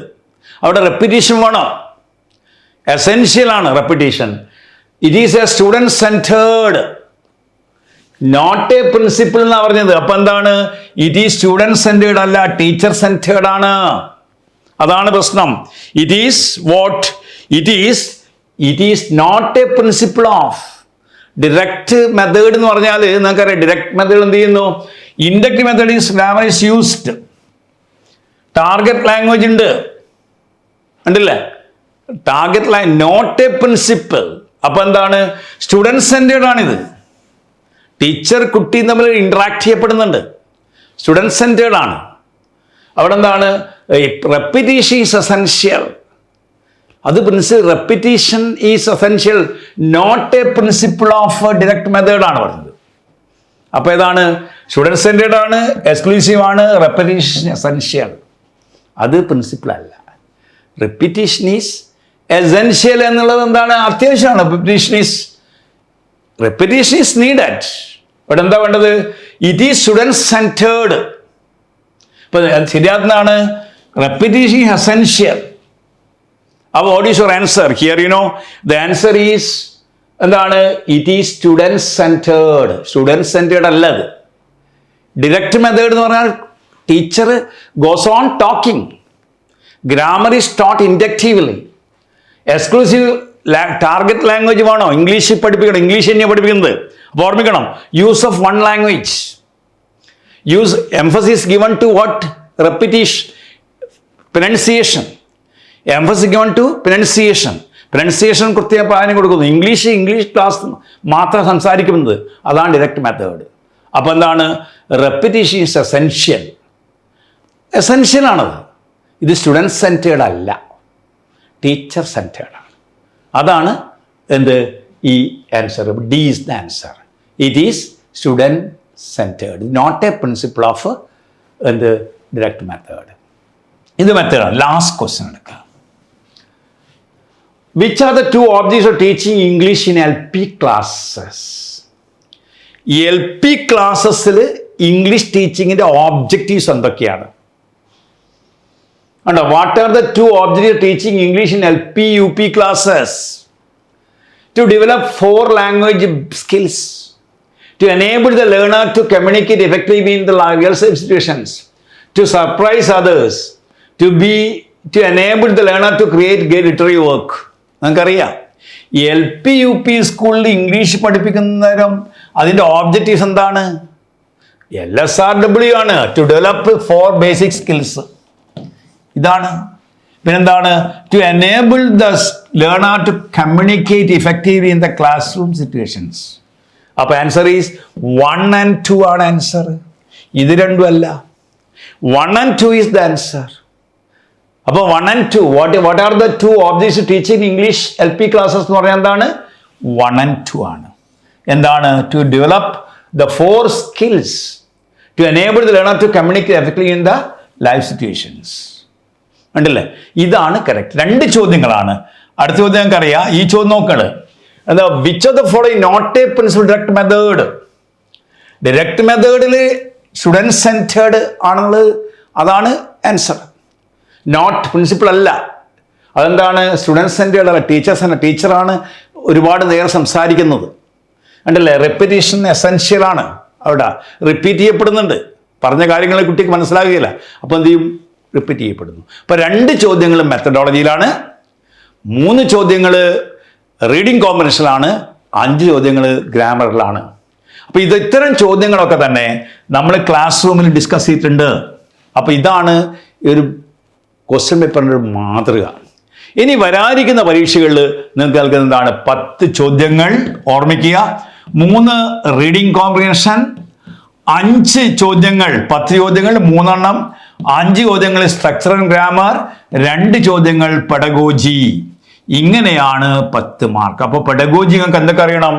അവിടെ റെപ്പിറ്റീഷൻ വേണം. എസെൻഷ്യൽ ആണ് repetition. It is a student centred, not a principle എന്നാണ് പറഞ്ഞത്. അപ്പൊ എന്താണ്? ഇറ്റ് ഈസ് സ്റ്റുഡൻറ് സെൻറ്റേർഡ് അല്ല, ടീച്ചർ സെൻറ്റേർഡ് ആണ്. അതാണ് പ്രശ്നം. It is not a principle of direct method എന്ന് പറഞ്ഞാൽ നിങ്ങൾക്കറിയാം, ഡിറക്റ്റ് മെത്തേഡ് എന്ത് ചെയ്യുന്നു? Inductive method is grammar is used. Target language ഉണ്ടല്ലേ, target language not a principle. അപ്പൊ എന്താണ്? സ്റ്റുഡൻറ് സെൻറ്റേർഡ് ആണിത്. ടീച്ചർ കുട്ടിയും തമ്മിൽ ഇന്ററാക്ട് ചെയ്യപ്പെടുന്നുണ്ട്, സ്റ്റുഡൻറ് സെൻറ്റേർഡ് ആണ്. അവിടെ എന്താണ്? Repetition is essential. അത് repetition is essential, not a principle of direct method ആണ് പറഞ്ഞത്. അപ്പൊ ഏതാണ്? സ്റ്റുഡൻറ് സെൻറ്റേർഡ് ആണ്, എക്സ്ക്ലൂസീവ് ആണ്, റെപ്പിറ്റീഷൻ എസെൻഷ്യൽ. അത് പ്രിൻസിപ്പിൾ അല്ല. റെപ്പിറ്റീഷൻ ഈസ് എസെൻഷ്യൽ എന്നുള്ളത് എന്താണ്? അത്യാവശ്യമാണ്. Repetition is needed. ഇവിടെ എന്താ വേണ്ടത്? It is student centred. ഇപ്പൊ ശരിയാകുന്നതാണ് Repetition is essential. What is your answer? Here, the answer is, it is student-centered. Student-centered allad. Direct method, teacher goes on talking. Grammar is taught inductively. Exclusive target language English പഠിപ്പിക്കണം. English തന്നെയാണ് പഠിപ്പിക്കുന്നത്. അപ്പോൾ ഓർമ്മിക്കണം, use of one language. Use emphasis given to what? Repetition. Pronunciation. Emphasis given to pronunciation. Pronunciation കൃത്യ പ്രാധാന്യം കൊടുക്കുന്നു. ഇംഗ്ലീഷ് ക്ലാസ് മാത്രം സംസാരിക്കുന്നത്. അതാണ് ഡിറക്റ്റ് മെത്തേഡ്. അപ്പോൾ എന്താണ്? Repetition is essential. എസെൻഷ്യലാണത്. ഇത് സ്റ്റുഡൻറ് സെൻറ്റേർഡ് അല്ല, ടീച്ചർ സെൻറ്റേർഡ് ആണ്. അതാണ് ഈ answer. D is the answer. It is student centred, not a principle of direct method. ഇത് മെത്തേഡാണ്. ലാസ്റ്റ് ക്വസ്റ്റ്യൻ എടുക്കുക. Which are the two objects of teaching English in LP classes? LP ക്ലാസ്സസിൽ ഇംഗ്ലീഷ് ടീച്ചിങ്ങിൻ്റെ ഓബ്ജക്റ്റീവ്സ് എന്തൊക്കെയാണ്? What are the two objectives of teaching English in LP, UP classes? To develop 4 language skills, to enable the learner to communicate effectively in the real situations, to surprise others, to enable the learner to create great literary work. നമുക്കറിയാം, LP, UP സ്കൂളിൽ ഇംഗ്ലീഷ് പഠിപ്പിക്കുന്നേരം അതിൻ്റെ ഓബ്ജക്റ്റീവ്സ് എന്താണ്? LSRW ആണ്. To develop 4 basic skills. ഇതാണ്. പിന്നെന്താണ്? To enable the learner to communicate effectively in the class room situations. അപ്പോൾ ആൻസർ ഈസ് 1 and 2 ആണ് ആൻസർ. ഇത് രണ്ടും അല്ല. 1 and 2 ഈസ് ദ ആൻസർ. അപ്പോൾ 1 and 2 what are the 2 objects teaching English LP classes എന്ന് പറഞ്ഞാൽ എന്താണ്? 1 and 2 ആണ്. എന്താണ്? To develop the 4 skills to enable the learner to communicate effectively in the life situations. ഉണ്ടല്ലേ? ഇതാണ് കറക്റ്റ്. 2 ചോദ്യങ്ങളാണ്. അടുത്ത ചോദ്യം ഞങ്ങൾക്കറിയാം. ഈ ചോദ്യം നോക്കണം. Which of the following not a principle direct method? Direct മെത്തേഡിൽ സ്റ്റുഡൻറ് സെൻറ്റേർഡ് ആണെന്നുള്ളത് അതാണ് ആൻസർ. നോട്ട് പ്രിൻസിപ്പിൾ അല്ല. അതെന്താണ്? സ്റ്റുഡൻറ് സെൻറ്റേർഡ് അല്ല, ടീച്ചറാണ് ഒരുപാട് നേരം സംസാരിക്കുന്നത്. ഉണ്ടല്ലേ? റെപ്പിറ്റീഷൻ എസെൻഷ്യലാണ്. അവിടെ റിപ്പീറ്റ് ചെയ്യപ്പെടുന്നുണ്ട്. പറഞ്ഞ കാര്യങ്ങൾ കുട്ടിക്ക് മനസ്സിലാകുകയില്ല. അപ്പോൾ എന്ത് ചെയ്യും? റിപ്പീറ്റ് ചെയ്യപ്പെടുന്നു. അപ്പോൾ 2 ചോദ്യങ്ങൾ മെത്തഡോളജിയിലാണ്, 3 ചോദ്യങ്ങൾ റീഡിംഗ് കോമ്പിനേഷനിലാണ്, 5 ചോദ്യങ്ങൾ ഗ്രാമറിലാണ്. അപ്പോൾ ഇത്തരം ചോദ്യങ്ങളൊക്കെ തന്നെ നമ്മൾ ക്ലാസ് റൂമിൽ ഡിസ്കസ് ചെയ്തിട്ടുണ്ട്. അപ്പോൾ ഇതാണ് ഒരു ക്വസ്റ്റ്യൻ പേപ്പറിൻ്റെ ഒരു മാതൃക. ഇനി വരാനിരിക്കുന്ന പരീക്ഷകളിൽ നിങ്ങൾക്ക് നൽകുന്നതാണ് 10 ചോദ്യങ്ങൾ. ഓർമ്മിക്കുക, 3 റീഡിംഗ് കോമ്പിനേഷൻ, 5 ചോദ്യങ്ങൾ, 10 ചോദ്യങ്ങൾ 3 എണ്ണം, 5 ചോദ്യങ്ങൾ സ്ട്രക്ചർ ആൻഡ് ഗ്രാമർ, 2 ചോദ്യങ്ങൾ പെഡഗോജി. ഇങ്ങനെയാണ് 10 മാർക്ക്. അപ്പോൾ പെഡഗോജി നിങ്ങൾക്ക് എന്തൊക്കെ അറിയണം?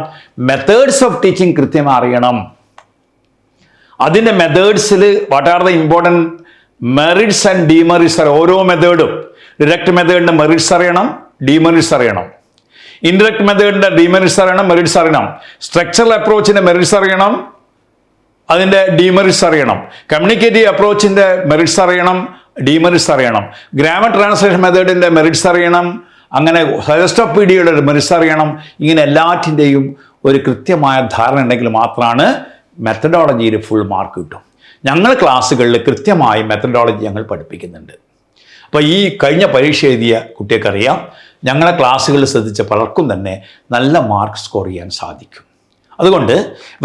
മെത്തേഡ്സ് ഓഫ് ടീച്ചിങ് കൃത്യമായി അറിയണം. അതിൻ്റെ മെത്തേഡ്സിൽ what are the important merits and demerits അറിയാം. ഓരോ മെത്തേഡും ഡിറക്റ്റ് മെത്തേഡിൻ്റെ മെറിറ്റ്സ് അറിയണം, ഡിമെറിറ്റ്സ് അറിയണം. ഇൻഡയറക്റ്റ് മെത്തേഡിൻ്റെ ഡിമെറിറ്റ്സ് അറിയണം, മെറിറ്റ്സ് അറിയണം. സ്ട്രക്ചറൽ അപ്രോച്ചിൻ്റെ മെറിറ്റ്സ് അറിയണം, അതിൻ്റെ ഡിമെറിറ്റ്സ് അറിയണം. കമ്മ്യൂണിക്കേറ്റീവ് അപ്രോച്ചിൻ്റെ മെറിറ്റ്സ് അറിയണം, ഡിമെറിറ്റ്സ് അറിയണം. ഗ്രാമർ ട്രാൻസ്ലേഷൻ മെത്തേഡിൻ്റെ മെറിറ്റ്സ് അറിയണം. അങ്ങനെ സജസ്റ്റ് ഓഫ് പീഡിയയുടെ മെറിറ്റ്സ് അറിയണം. ഇങ്ങനെ എല്ലാറ്റിൻ്റെയും ഒരു കൃത്യമായ ധാരണ ഉണ്ടെങ്കിൽ മാത്രമാണ് മെത്തഡോളജിയിൽ ഫുൾ മാർക്ക് കിട്ടും. ഞങ്ങൾ ക്ലാസ്സുകളിൽ കൃത്യമായി മെത്തഡോളജി ഞങ്ങൾ പഠിപ്പിക്കുന്നുണ്ട്. അപ്പോൾ ഈ കഴിഞ്ഞ പരീക്ഷ എഴുതിയ കുട്ടികൾക്കറിയാം, ഞങ്ങളെ ക്ലാസ്സുകളിൽ ശ്രദ്ധിച്ച പലർക്കും തന്നെ നല്ല മാർക്ക് സ്കോർ ചെയ്യാൻ സാധിക്കും. അതുകൊണ്ട്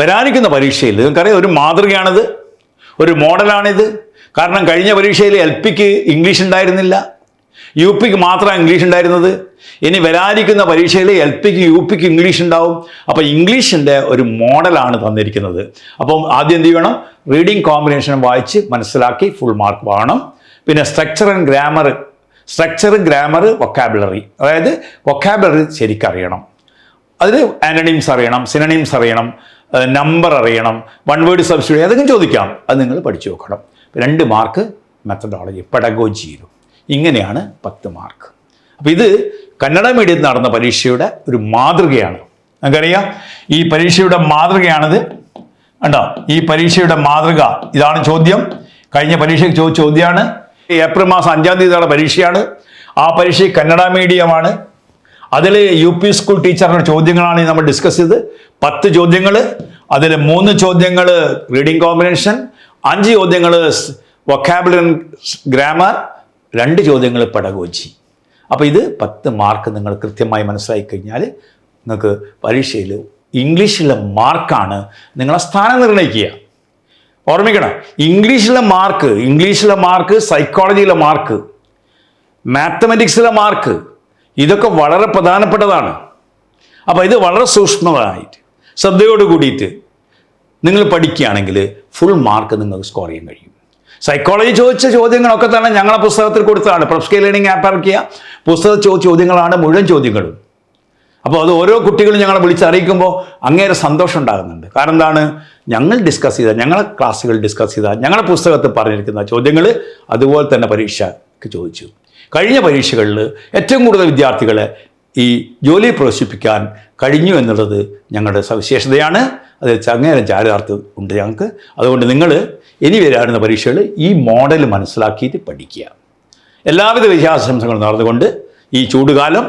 വരാനിരിക്കുന്ന പരീക്ഷയിൽ നിങ്ങൾക്കറിയാം, ഒരു മാതൃകയാണിത്, ഒരു മോഡലാണിത്. കാരണം കഴിഞ്ഞ പരീക്ഷയിൽ LPക്ക് ഇംഗ്ലീഷ് ഉണ്ടായിരുന്നില്ല, UPക്ക് മാത്രമാണ് ഇംഗ്ലീഷ് ഉണ്ടായിരുന്നത്. ഇനി വരാനിരിക്കുന്ന പരീക്ഷയിൽ LPക്ക് UPക്ക് ഇംഗ്ലീഷ് ഉണ്ടാവും. അപ്പോൾ ഇംഗ്ലീഷിൻ്റെ ഒരു മോഡലാണ് തന്നിരിക്കുന്നത്. അപ്പം ആദ്യം എന്ത് ചെയ്യണം? റീഡിംഗ് കോമ്പിനേഷൻ വായിച്ച് മനസ്സിലാക്കി ഫുൾ മാർക്ക് വാങ്ങണം. പിന്നെ സ്ട്രക്ചർ ആൻഡ് ഗ്രാമർ, വൊക്കാബുലറി, അതായത് വൊക്കാബുലറി ശരിക്കറിയണം. അതിൽ ആൻ്റണിംസ് അറിയണം, സിനണിംസ് അറിയണം, നമ്പർ അറിയണം, വൺ വേർഡ് സബ്സ്റ്റിറ്റ്യൂഷൻ അതൊക്കെ ചോദിക്കാം. അത് നിങ്ങൾ പഠിച്ചു നോക്കണം. 2 മാർക്ക് മെത്തഡോളജി പെഡഗോജിയിലും. ഇങ്ങനെയാണ് 10 മാർക്ക്. അപ്പോൾ ഇത് കന്നഡ മീഡിയത്തിൽ നടന്ന പരീക്ഷയുടെ ഒരു മാതൃകയാണ്. നമുക്കറിയാം, ഈ പരീക്ഷയുടെ മാതൃകയാണിത്. കണ്ടോ? ഈ പരീക്ഷയുടെ മാതൃക ഇതാണ് ചോദ്യം. കഴിഞ്ഞ പരീക്ഷയ്ക്ക് ചോദിച്ച ചോദ്യമാണ്. ഏപ്രിൽ മാസം 5-ാം തീയതിയുള്ള പരീക്ഷയാണ്. ആ പരീക്ഷ കന്നഡ മീഡിയമാണ്. അതിൽ UP സ്കൂൾ ടീച്ചറിന്റെ ചോദ്യങ്ങളാണ് നമ്മൾ ഡിസ്കസ് ചെയ്ത്. 10 ചോദ്യങ്ങൾ, അതിൽ 3 ചോദ്യങ്ങൾ റീഡിംഗ് കോമ്പിനേഷൻ, 5 ചോദ്യങ്ങൾ വൊക്കാബുലറി ഗ്രാമർ, 2 ചോദ്യങ്ങൾ പെഡഗോജി. അപ്പോൾ ഇത് 10 മാർക്ക് നിങ്ങൾ കൃത്യമായി മനസ്സിലാക്കി കഴിഞ്ഞാൽ നിങ്ങൾക്ക് പരീക്ഷയിൽ ഇംഗ്ലീഷിലെ മാർക്കാണ് നിങ്ങളെ സ്ഥാനം നിർണ്ണയിക്കുക. ഓർമ്മിക്കണം, ഇംഗ്ലീഷിലെ മാർക്ക്, സൈക്കോളജിയിലെ മാർക്ക്, മാത്തമാറ്റിക്സിലെ മാർക്ക്, ഇതൊക്കെ വളരെ പ്രധാനപ്പെട്ടതാണ്. അപ്പോൾ ഇത് വളരെ സൂക്ഷ്മമായിട്ട് ശ്രദ്ധയോട് കൂടിയിട്ട് നിങ്ങൾ പഠിക്കുകയാണെങ്കിൽ ഫുൾ മാർക്ക് നിങ്ങൾക്ക് സ്കോർ ചെയ്യാൻ കഴിയും. സൈക്കോളജി ചോദിച്ച ചോദ്യങ്ങളൊക്കെ തന്നെ ഞങ്ങളെ പുസ്തകത്തിൽ കൊടുത്തതാണ്. പ്രൊഫഷണൽ ലേണിംഗ് ആപ്പ് ഇറക്കിയ പുസ്തക ചോദ്യങ്ങളാണ് മുഴുവൻ ചോദ്യങ്ങളും. അപ്പോൾ അത് ഓരോ കുട്ടികളും ഞങ്ങളെ വിളിച്ചറിയിക്കുമ്പോൾ അങ്ങേരെ സന്തോഷം ഉണ്ടാകുന്നുണ്ട്. കാരണം എന്താണ്, ഞങ്ങളെ ക്ലാസ്സുകൾ ഡിസ്കസ് ചെയ്ത ഞങ്ങളുടെ പുസ്തകത്തിൽ പറഞ്ഞിരിക്കുന്ന ചോദ്യങ്ങൾ അതുപോലെ തന്നെ പരീക്ഷയ്ക്ക് ചോദിച്ചു. കഴിഞ്ഞ പരീക്ഷകളിൽ ഏറ്റവും കൂടുതൽ വിദ്യാർത്ഥികളെ ഈ ജോലി പ്രവേശിപ്പിക്കാൻ കഴിഞ്ഞു എന്നുള്ളത് ഞങ്ങളുടെ സവിശേഷതയാണ്. അത് അങ്ങേരെ ചാരിതാർത്ഥ്യം ഉണ്ട് ഞങ്ങൾക്ക്. അതുകൊണ്ട് നിങ്ങൾ ഇനി വരാറുന്ന പരീക്ഷകൾ ഈ മോഡൽ മനസ്സിലാക്കിയിട്ട് പഠിക്കുക. എല്ലാവിധ വിജയാശംസകളും നടന്നുകൊണ്ട് ഈ ചൂടുകാലം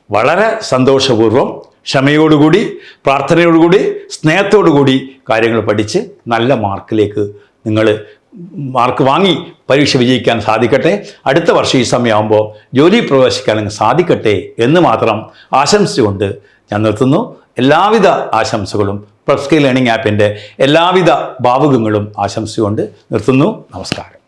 വളരെ സന്തോഷപൂർവ്വം, ക്ഷമയോടുകൂടി, പ്രാർത്ഥനയോടുകൂടി, സ്നേഹത്തോടുകൂടി കാര്യങ്ങൾ പഠിച്ച് നല്ല മാർക്കിലേക്ക് നിങ്ങൾ മാർക്ക് വാങ്ങി പരീക്ഷ വിജയിക്കാൻ സാധിക്കട്ടെ. അടുത്ത വർഷം ഈ സമയമാകുമ്പോൾ ജോലി പ്രവേശിക്കാൻ സാധിക്കട്ടെ എന്ന് മാത്രം ആശംസിച്ചുകൊണ്ട് ഞാൻ നിർത്തുന്നു. എല്ലാവിധ ആശംസകളും പ്രൊഫഷണൽ ലേണിംഗ് ആപ്പിൻ്റെ എല്ലാവിധ ഭാവുകങ്ങളും ആശംസിച്ചുകൊണ്ട് നിർത്തുന്നു. നമസ്കാരം.